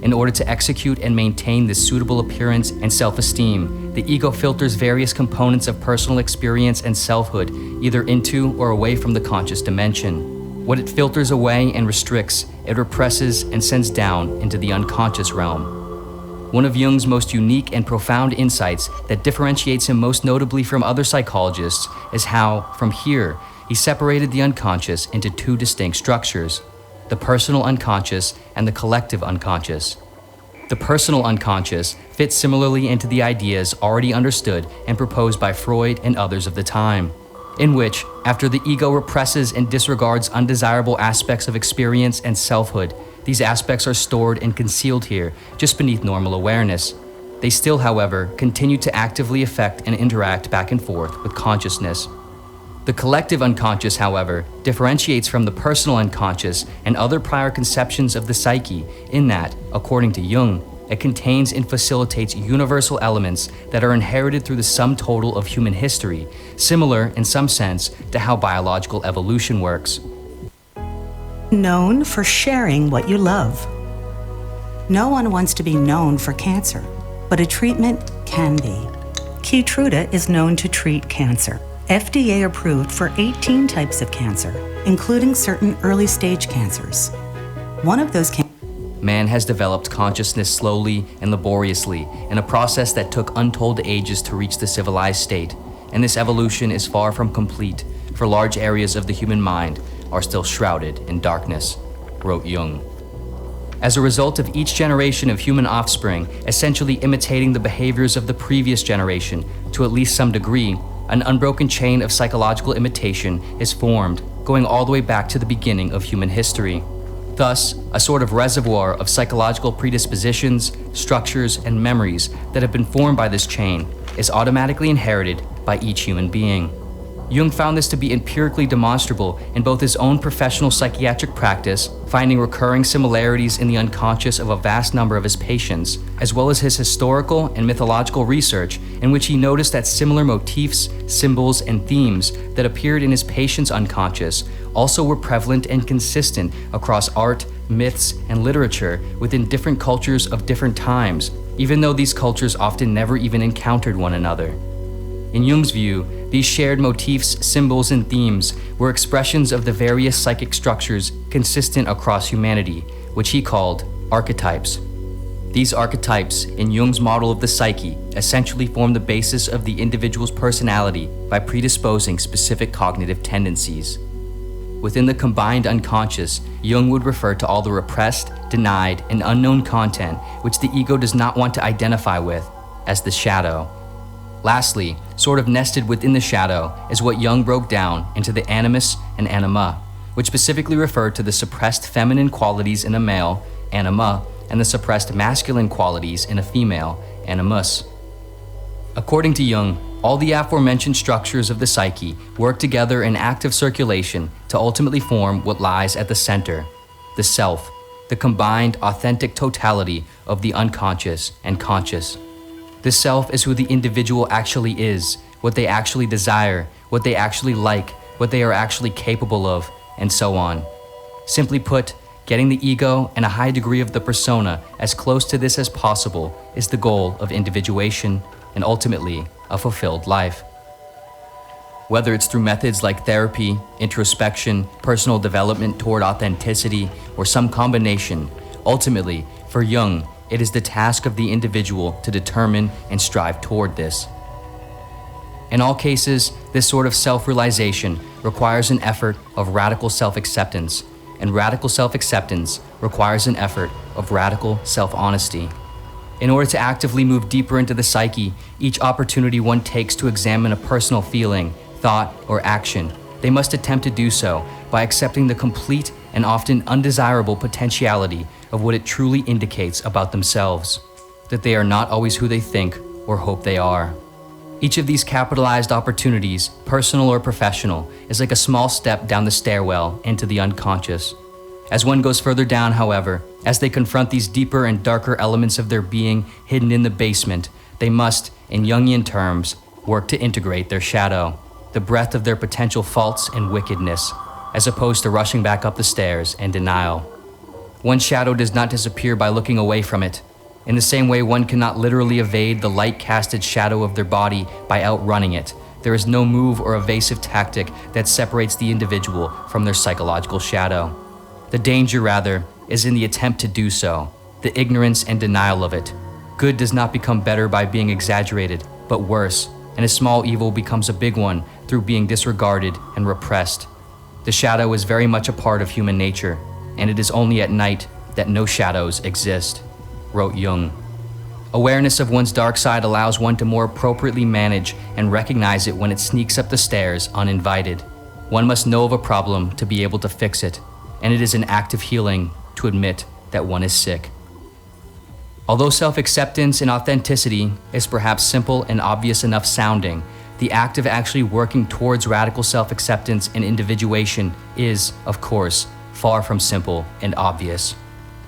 In order to execute and maintain this suitable appearance and self-esteem, the ego filters various components of personal experience and selfhood either into or away from the conscious dimension. What it filters away and restricts, it represses and sends down into the unconscious realm. One of Jung's most unique and profound insights that differentiates him most notably from other psychologists is how, from here, he separated the unconscious into two distinct structures: the personal unconscious and the collective unconscious. The personal unconscious fits similarly into the ideas already understood and proposed by Freud and others of the time, in which, after the ego represses and disregards undesirable aspects of experience and selfhood, these aspects are stored and concealed here, just beneath normal awareness. They still, however, continue to actively affect and interact back and forth with consciousness. The collective unconscious, however, differentiates from the personal unconscious and other prior conceptions of the psyche in that, according to Jung, it contains and facilitates universal elements that are inherited through the sum total of human history, similar in some sense to how biological evolution works. Known for sharing what you love. No one wants to be known for cancer, but a treatment can be. Keytruda is known to treat cancer. FDA approved for 18 types of cancer, including certain early-stage cancers. One of those Man has developed consciousness slowly and laboriously in a process that took untold ages to reach the civilized state, and this evolution is far from complete, for large areas of the human mind are still shrouded in darkness, wrote Jung. As a result of each generation of human offspring essentially imitating the behaviors of the previous generation to at least some degree, an unbroken chain of psychological imitation is formed, going all the way back to the beginning of human history. Thus, a sort of reservoir of psychological predispositions, structures, and memories that have been formed by this chain is automatically inherited by each human being. Jung found this to be empirically demonstrable in both his own professional psychiatric practice, finding recurring similarities in the unconscious of a vast number of his patients, as well as his historical and mythological research, in which he noticed that similar motifs, symbols, and themes that appeared in his patients' unconscious also were prevalent and consistent across art, myths, and literature within different cultures of different times, even though these cultures often never even encountered one another. In Jung's view, these shared motifs, symbols, and themes were expressions of the various psychic structures consistent across humanity, which he called archetypes. These archetypes, in Jung's model of the psyche, essentially form the basis of the individual's personality by predisposing specific cognitive tendencies. Within the combined unconscious, Jung would refer to all the repressed, denied, and unknown content which the ego does not want to identify with as the shadow. Lastly, sort of nested within the shadow is what Jung broke down into the animus and anima, which specifically referred to the suppressed feminine qualities in a male, anima, and the suppressed masculine qualities in a female, animus. According to Jung, all the aforementioned structures of the psyche work together in active circulation to ultimately form what lies at the center, the self, the combined authentic totality of the unconscious and conscious. The self is who the individual actually is, what they actually desire, what they actually like, what they are actually capable of, and so on. Simply put, getting the ego and a high degree of the persona as close to this as possible is the goal of individuation and ultimately a fulfilled life. Whether it's through methods like therapy, introspection, personal development toward authenticity, or some combination, ultimately, for Jung, it is the task of the individual to determine and strive toward this. In all cases, this sort of self-realization requires an effort of radical self-acceptance, and radical self-acceptance requires an effort of radical self-honesty. In order to actively move deeper into the psyche, each opportunity one takes to examine a personal feeling, thought, or action, they must attempt to do so by accepting the complete and often undesirable potentiality of what it truly indicates about themselves, that they are not always who they think or hope they are. Each of these capitalized opportunities, personal or professional, is like a small step down the stairwell into the unconscious. As one goes further down, however, as they confront these deeper and darker elements of their being hidden in the basement, they must, in Jungian terms, work to integrate their shadow, the breadth of their potential faults and wickedness, as opposed to rushing back up the stairs in denial. One's shadow does not disappear by looking away from it. In the same way one cannot literally evade the light-casted shadow of their body by outrunning it, there is no move or evasive tactic that separates the individual from their psychological shadow. The danger, rather, is in the attempt to do so, the ignorance and denial of it. Good does not become better by being exaggerated, but worse, and a small evil becomes a big one through being disregarded and repressed. The shadow is very much a part of human nature, and it is only at night that no shadows exist, wrote Jung. Awareness of one's dark side allows one to more appropriately manage and recognize it when it sneaks up the stairs uninvited. One must know of a problem to be able to fix it, and it is an act of healing to admit that one is sick. Although self-acceptance and authenticity is perhaps simple and obvious enough sounding, the act of actually working towards radical self-acceptance and individuation is, of course, far from simple and obvious.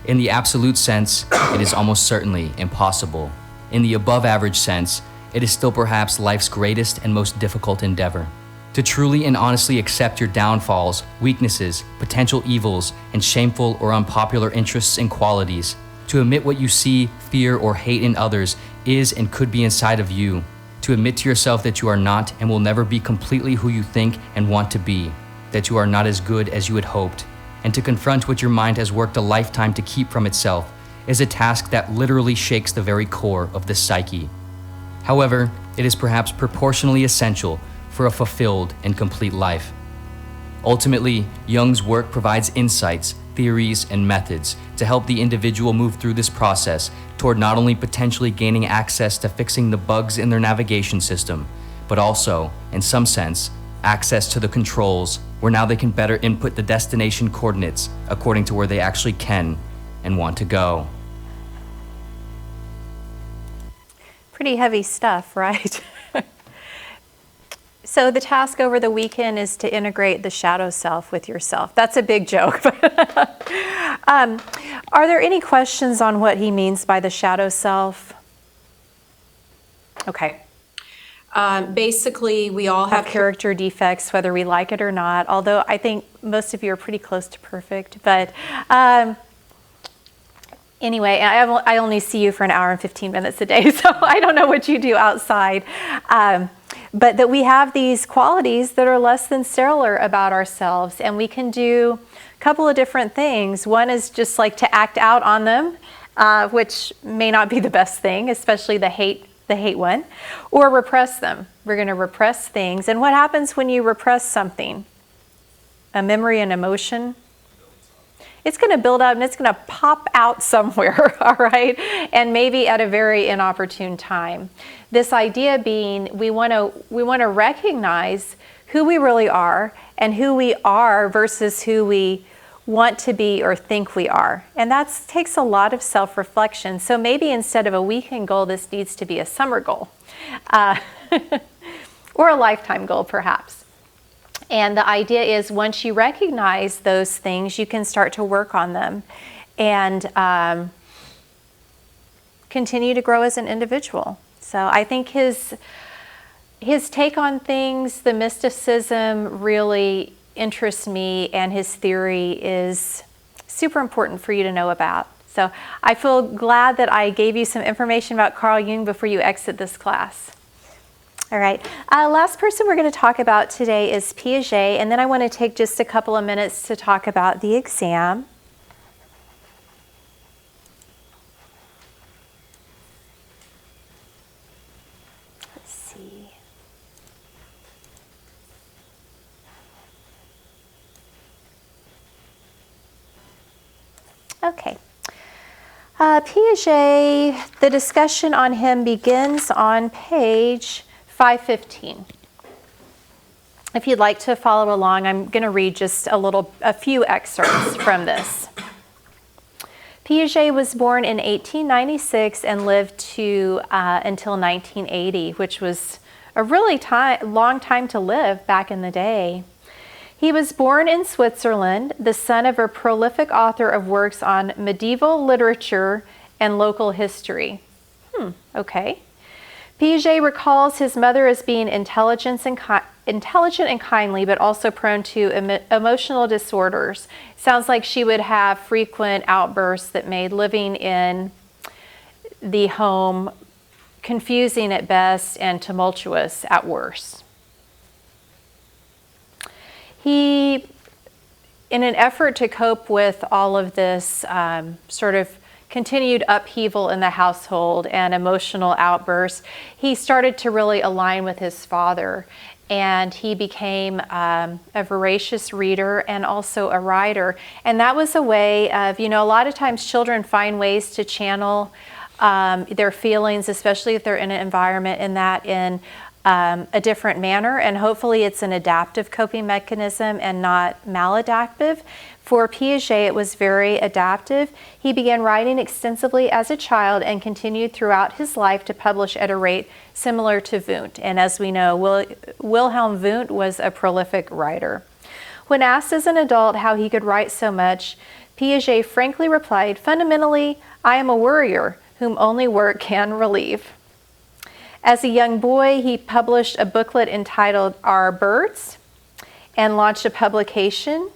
In the absolute sense, it is almost certainly impossible. In the above-average sense, it is still perhaps life's greatest and most difficult endeavor. To truly and honestly accept your downfalls, weaknesses, potential evils, and shameful or unpopular interests and qualities, to admit what you see, fear, or hate in others is and could be inside of you, to admit to yourself that you are not and will never be completely who you think and want to be, that you are not as good as you had hoped, and to confront what your mind has worked a lifetime to keep from itself is a task that literally shakes the very core of the psyche. However, it is perhaps proportionally essential for a fulfilled and complete life. Ultimately, Jung's work provides insights, theories, and methods to help the individual move through this process toward not only potentially gaining access to fixing the bugs in their navigation system, but also, in some sense, access to the controls where now they can better input the destination coordinates according to where they actually can and want to go. Pretty heavy stuff, right? So the task over the weekend is to integrate the shadow self with yourself. That's a big joke. Are there any questions on what he means by the shadow self? Okay. Basically, we all have character defects, whether we like it or not, although I think most of you are pretty close to perfect. But anyway, I only see you for an hour and 15 minutes a day, so I don't know what you do outside. But that we have these qualities that are less than stellar about ourselves, and we can do a couple of different things. One is just like to act out on them, which may not be the best thing, especially the hate one, or repress them. We're going to repress things. And what happens when you repress something? A memory and emotion? It's going to build up and it's going to pop out somewhere, all right? And maybe at a very inopportune time. This idea being we want to recognize who we really are and who we are versus who we want to be or think we are. And that takes a lot of self-reflection. So maybe instead of a weekend goal, this needs to be a summer goal or a lifetime goal, perhaps. And the idea is once you recognize those things, you can start to work on them and continue to grow as an individual. So I think his take on things, the mysticism, really interests me, and his theory is super important for you to know about. So I feel glad that I gave you some information about Carl Jung before you exit this class. All right, last person we're going to talk about today is Piaget, and then I want to take just a couple of minutes to talk about the exam. Let's see. Okay. Piaget, the discussion on him begins on page 515. If you'd like to follow along, I'm going to read just a few excerpts from this. Piaget was born in 1896 and lived to until 1980, which was a really long time to live back in the day. He was born in Switzerland, the son of a prolific author of works on medieval literature and local history. Okay. Piaget recalls his mother as being intelligent and kindly, but also prone to emotional disorders. Sounds like she would have frequent outbursts that made living in the home confusing at best and tumultuous at worst. He, in an effort to cope with all of this sort of continued upheaval in the household and emotional outbursts, he started to really align with his father. And he became a voracious reader and also a writer. And that was a way of, a lot of times children find ways to channel their feelings, especially if they're in an environment in a different manner. And hopefully it's an adaptive coping mechanism and not maladaptive. For Piaget, it was very adaptive. He began writing extensively as a child and continued throughout his life to publish at a rate similar to Wundt. And as we know, Wilhelm Wundt was a prolific writer. When asked as an adult how he could write so much, Piaget frankly replied, "Fundamentally, I am a worrier whom only work can relieve." As a young boy, he published a booklet entitled Our Birds and launched a publication.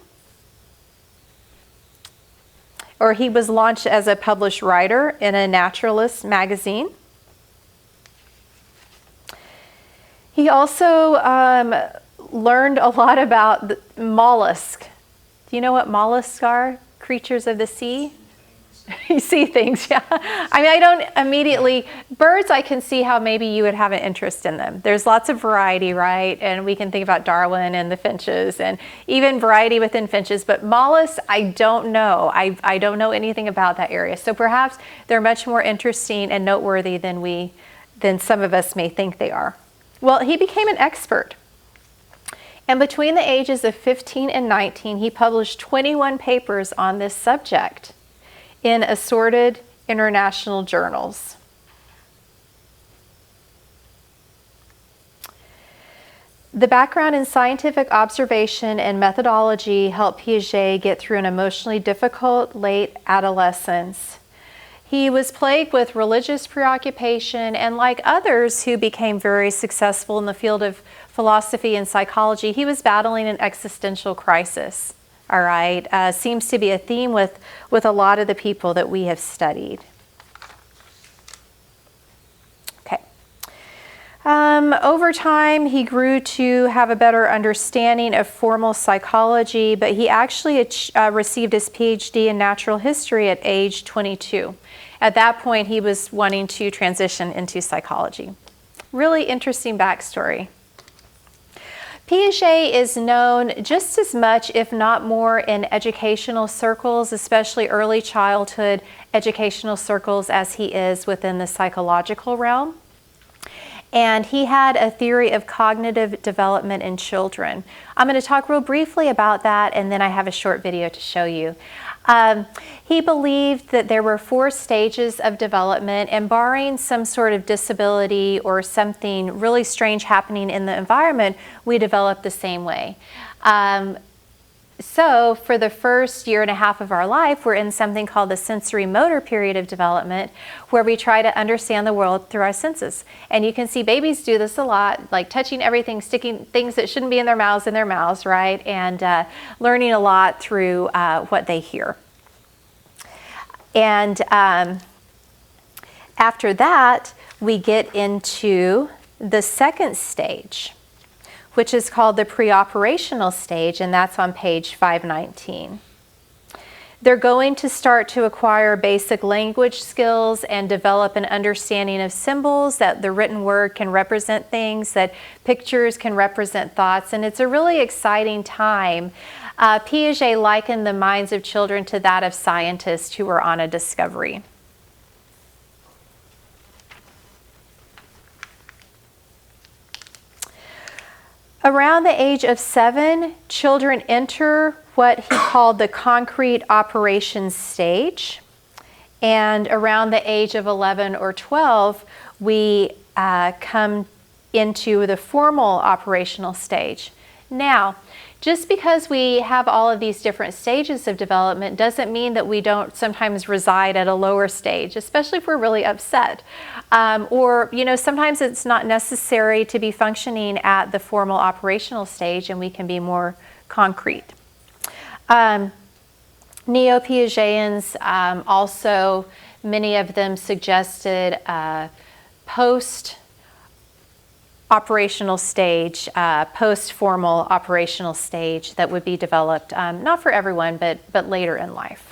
Or he was launched as a published writer in a naturalist magazine. He also learned a lot about the mollusks. Do you know what mollusks are? Creatures of the sea? You see things, yeah. I mean, I don't immediately, birds, I can see how maybe you would have an interest in them. There's lots of variety, right? And we can think about Darwin and the finches and even variety within finches, but mollusks, I don't know. I don't know anything about that area. So perhaps they're much more interesting and noteworthy than some of us may think they are. Well, he became an expert. And between the ages of 15 and 19, he published 21 papers on this subject in assorted international journals. The background in scientific observation and methodology helped Piaget get through an emotionally difficult late adolescence. He was plagued with religious preoccupation, and like others who became very successful in the field of philosophy and psychology, he was battling an existential crisis. All right, seems to be a theme with a lot of the people that we have studied. Okay. Over time, he grew to have a better understanding of formal psychology, but he actually received his PhD in natural history at age 22. At that point, he was wanting to transition into psychology. Really interesting backstory. Piaget is known just as much, if not more, in educational circles, especially early childhood educational circles, as he is within the psychological realm. And he had a theory of cognitive development in children. I'm going to talk real briefly about that, and then I have a short video to show you. He believed that there were 4 stages of development, and barring some sort of disability or something really strange happening in the environment, we develop the same way. So for the first year and a half of our life, we're in something called the sensory motor period of development, where we try to understand the world through our senses. And you can see babies do this a lot, like touching everything, sticking things that shouldn't be in their mouths, right? And learning a lot through what they hear. And after that, we get into the second stage, which is called the preoperational stage, and that's on page 519. They're going to start to acquire basic language skills and develop an understanding of symbols, that the written word can represent things, that pictures can represent thoughts, and it's a really exciting time. Piaget likened the minds of children to that of scientists who were on a discovery. Around the age of 7, children enter what he called the concrete operations stage. And around the age of 11 or 12, we come into the formal operational stage. Now, just because we have all of these different stages of development doesn't mean that we don't sometimes reside at a lower stage, especially if we're really upset. Or, sometimes it's not necessary to be functioning at the formal operational stage and we can be more concrete. Neo-Piagetians also, many of them suggested post-operational stage, post-formal operational stage that would be developed, not for everyone, but later in life.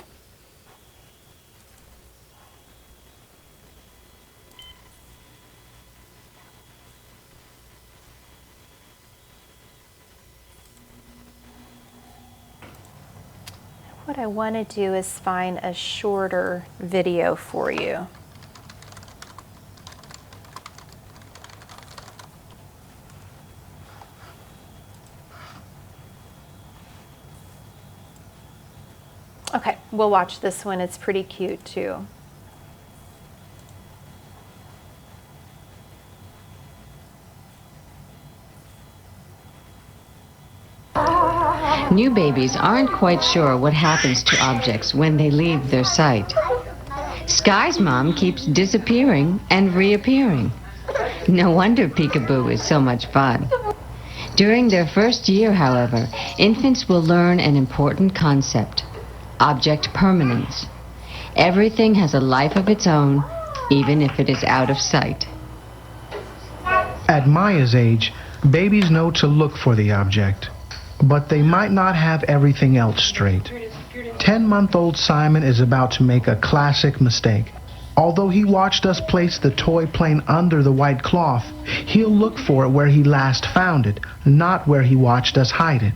What I want to do is find a shorter video for you. Okay, we'll watch this one. It's pretty cute too. New babies aren't quite sure what happens to objects when they leave their sight. Sky's mom keeps disappearing and reappearing. No wonder peekaboo is so much fun. During their first year, however, infants will learn an important concept: object permanence. Everything has a life of its own, even if it is out of sight. At Maya's age, babies know to look for the object, but they might not have everything else straight. 10-month-old Simon is about to make a classic mistake. Although he watched us place the toy plane under the white cloth, he'll look for it where he last found it, not where he watched us hide it.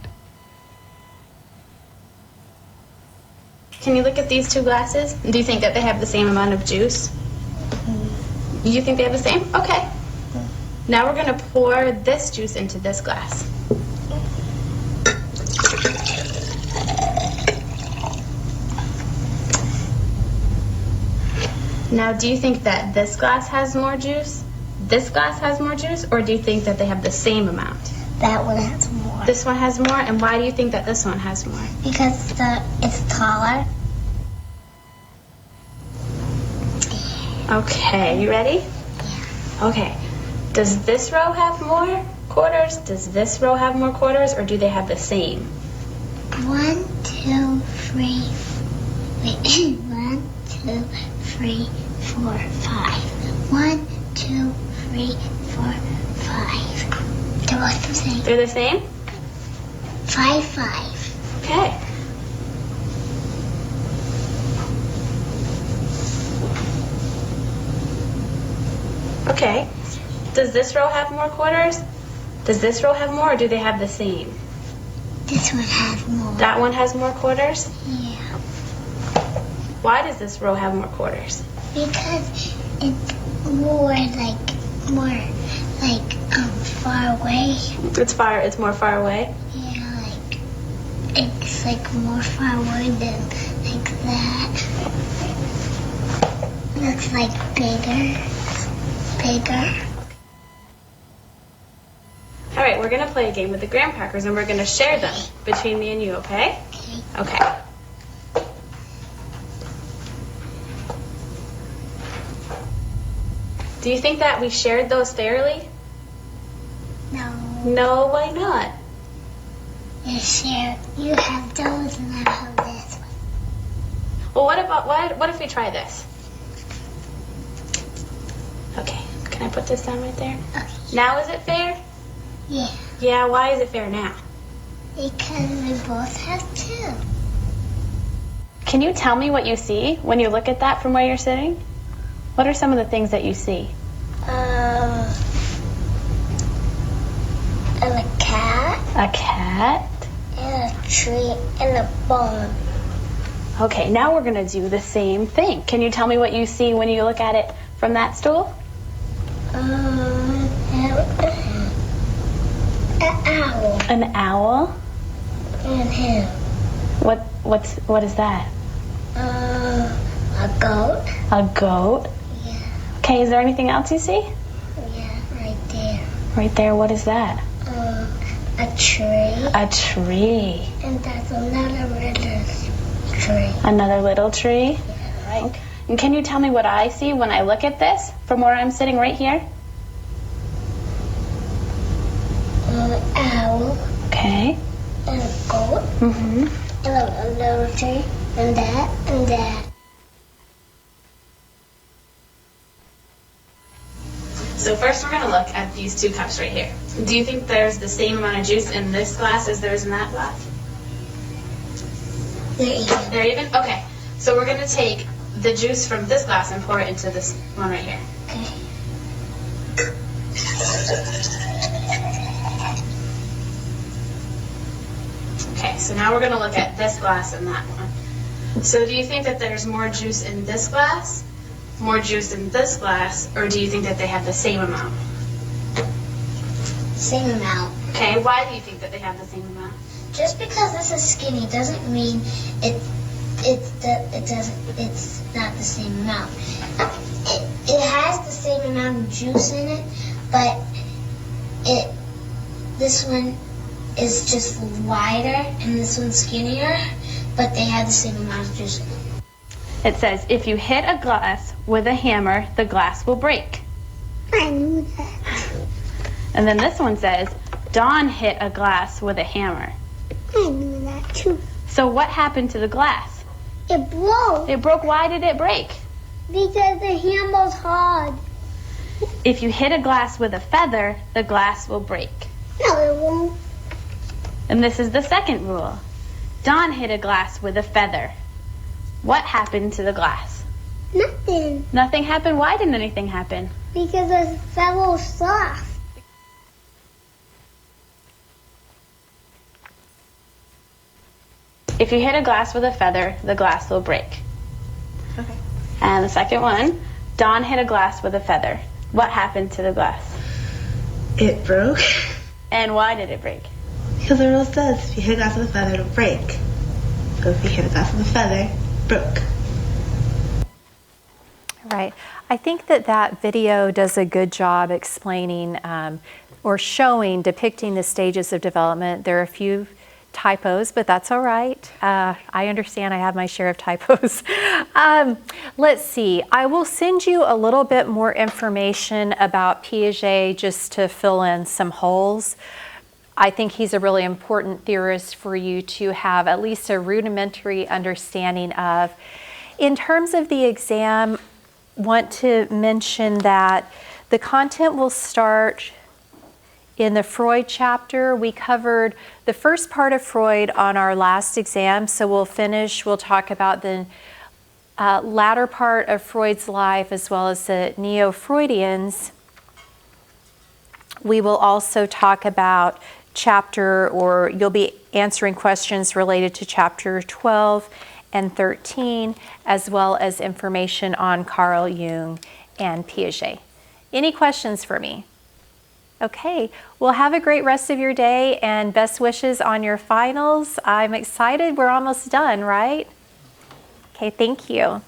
Can you look at these two glasses? Do you think that they have the same amount of juice? You think they have the same? Okay. Now we're going to pour this juice into this glass. Now, do you think that this glass has more juice, this glass has more juice, or do you think that they have the same amount? That one has more. This one has more, and why do you think that this one has more? Because it's taller. Okay, you ready? Yeah. Okay. Does this row have more quarters? Does this row have more quarters, or do they have the same? 1, 2, 3. Wait. 1, 2, 3, 4, 5. 1, 2, 3, 4, 5. They're both the same. They're the same? 5, 5. Okay. Okay. Does this row have more quarters? Does this row have more, or do they have the same? This one has more. That one has more quarters? Yeah. Why does this row have more quarters? Because it's more far away. It's more far away? Yeah, it's more far away than that. Looks like bigger. All right, we're gonna play a game with the graham crackers, and we're gonna share them between me and you, okay? Okay. Do you think that we shared those fairly? No. No, why not? You have those and I have this one. Well, what if we try this? Okay, can I put this down right there? Okay. Now is it fair? Yeah. Yeah, why is it fair now? Because we both have two. Can you tell me what you see when you look at that from where you're sitting? What are some of the things that you see? And a cat. A cat? And a tree and a bone. Okay, now we're gonna do the same thing. Can you tell me what you see when you look at it from that stool? An owl. An owl? And him. What is that? A goat. A goat? Yeah. Okay, is there anything else you see? Yeah, right there. Right there, what is that? A tree. A tree. And that's another little tree. Another little tree? Yeah, right. Okay. And can you tell me what I see when I look at this from where I'm sitting right here? An owl. Okay. And a goat. Mm-hmm. And a little tree. And that. And that. So first we're going to look at these two cups right here. Do you think there's the same amount of juice in this glass as there is in that glass? They're even. They're even? Okay. So we're going to take the juice from this glass and pour it into this one right here. Okay. Okay, so now we're going to look at this glass and that one. So do you think that there's more juice in this glass, more juice in this glass, or do you think that they have the same amount? Same amount. Okay, why do you think that they have the same amount? Just because this is skinny doesn't mean it's not the same amount. It has the same amount of juice in it, but this one is just wider and this one's skinnier, but they have the same amount of juice in it. It says, if you hit a glass with a hammer, the glass will break. I knew that. And then this one says, Dawn hit a glass with a hammer. I knew that too. So what happened to the glass? It broke. It broke. Why did it break? Because the hammer's hard. If you hit a glass with a feather, the glass will break. No, it won't. And this is the second rule. Dawn hit a glass with a feather. What happened to the glass? Nothing. Nothing happened? Why didn't anything happen? Because the feather's soft. If you hit a glass with a feather, the glass will break. Okay. And the second one, Dawn hit a glass with a feather. What happened to the glass? It broke. And why did it break? Because the rule says if you hit a glass with a feather, it'll break. So if you hit a glass with a feather, it broke. Right. I think that video does a good job explaining or showing, depicting the stages of development. There are a few typos, but that's all right. I understand I have my share of typos. Let's see. I will send you a little bit more information about Piaget just to fill in some holes. I think he's a really important theorist for you to have at least a rudimentary understanding of. In terms of the exam, want to mention that the content will start in the Freud chapter. We covered the first part of Freud on our last exam, so we'll talk about the latter part of Freud's life as well as the Neo-Freudians. We will also talk about you'll be answering questions related to chapter 12 and 13, as well as information on Carl Jung and Piaget. Any questions for me? Okay, well, have a great rest of your day and best wishes on your finals. I'm excited. We're almost done, right? Okay, thank you.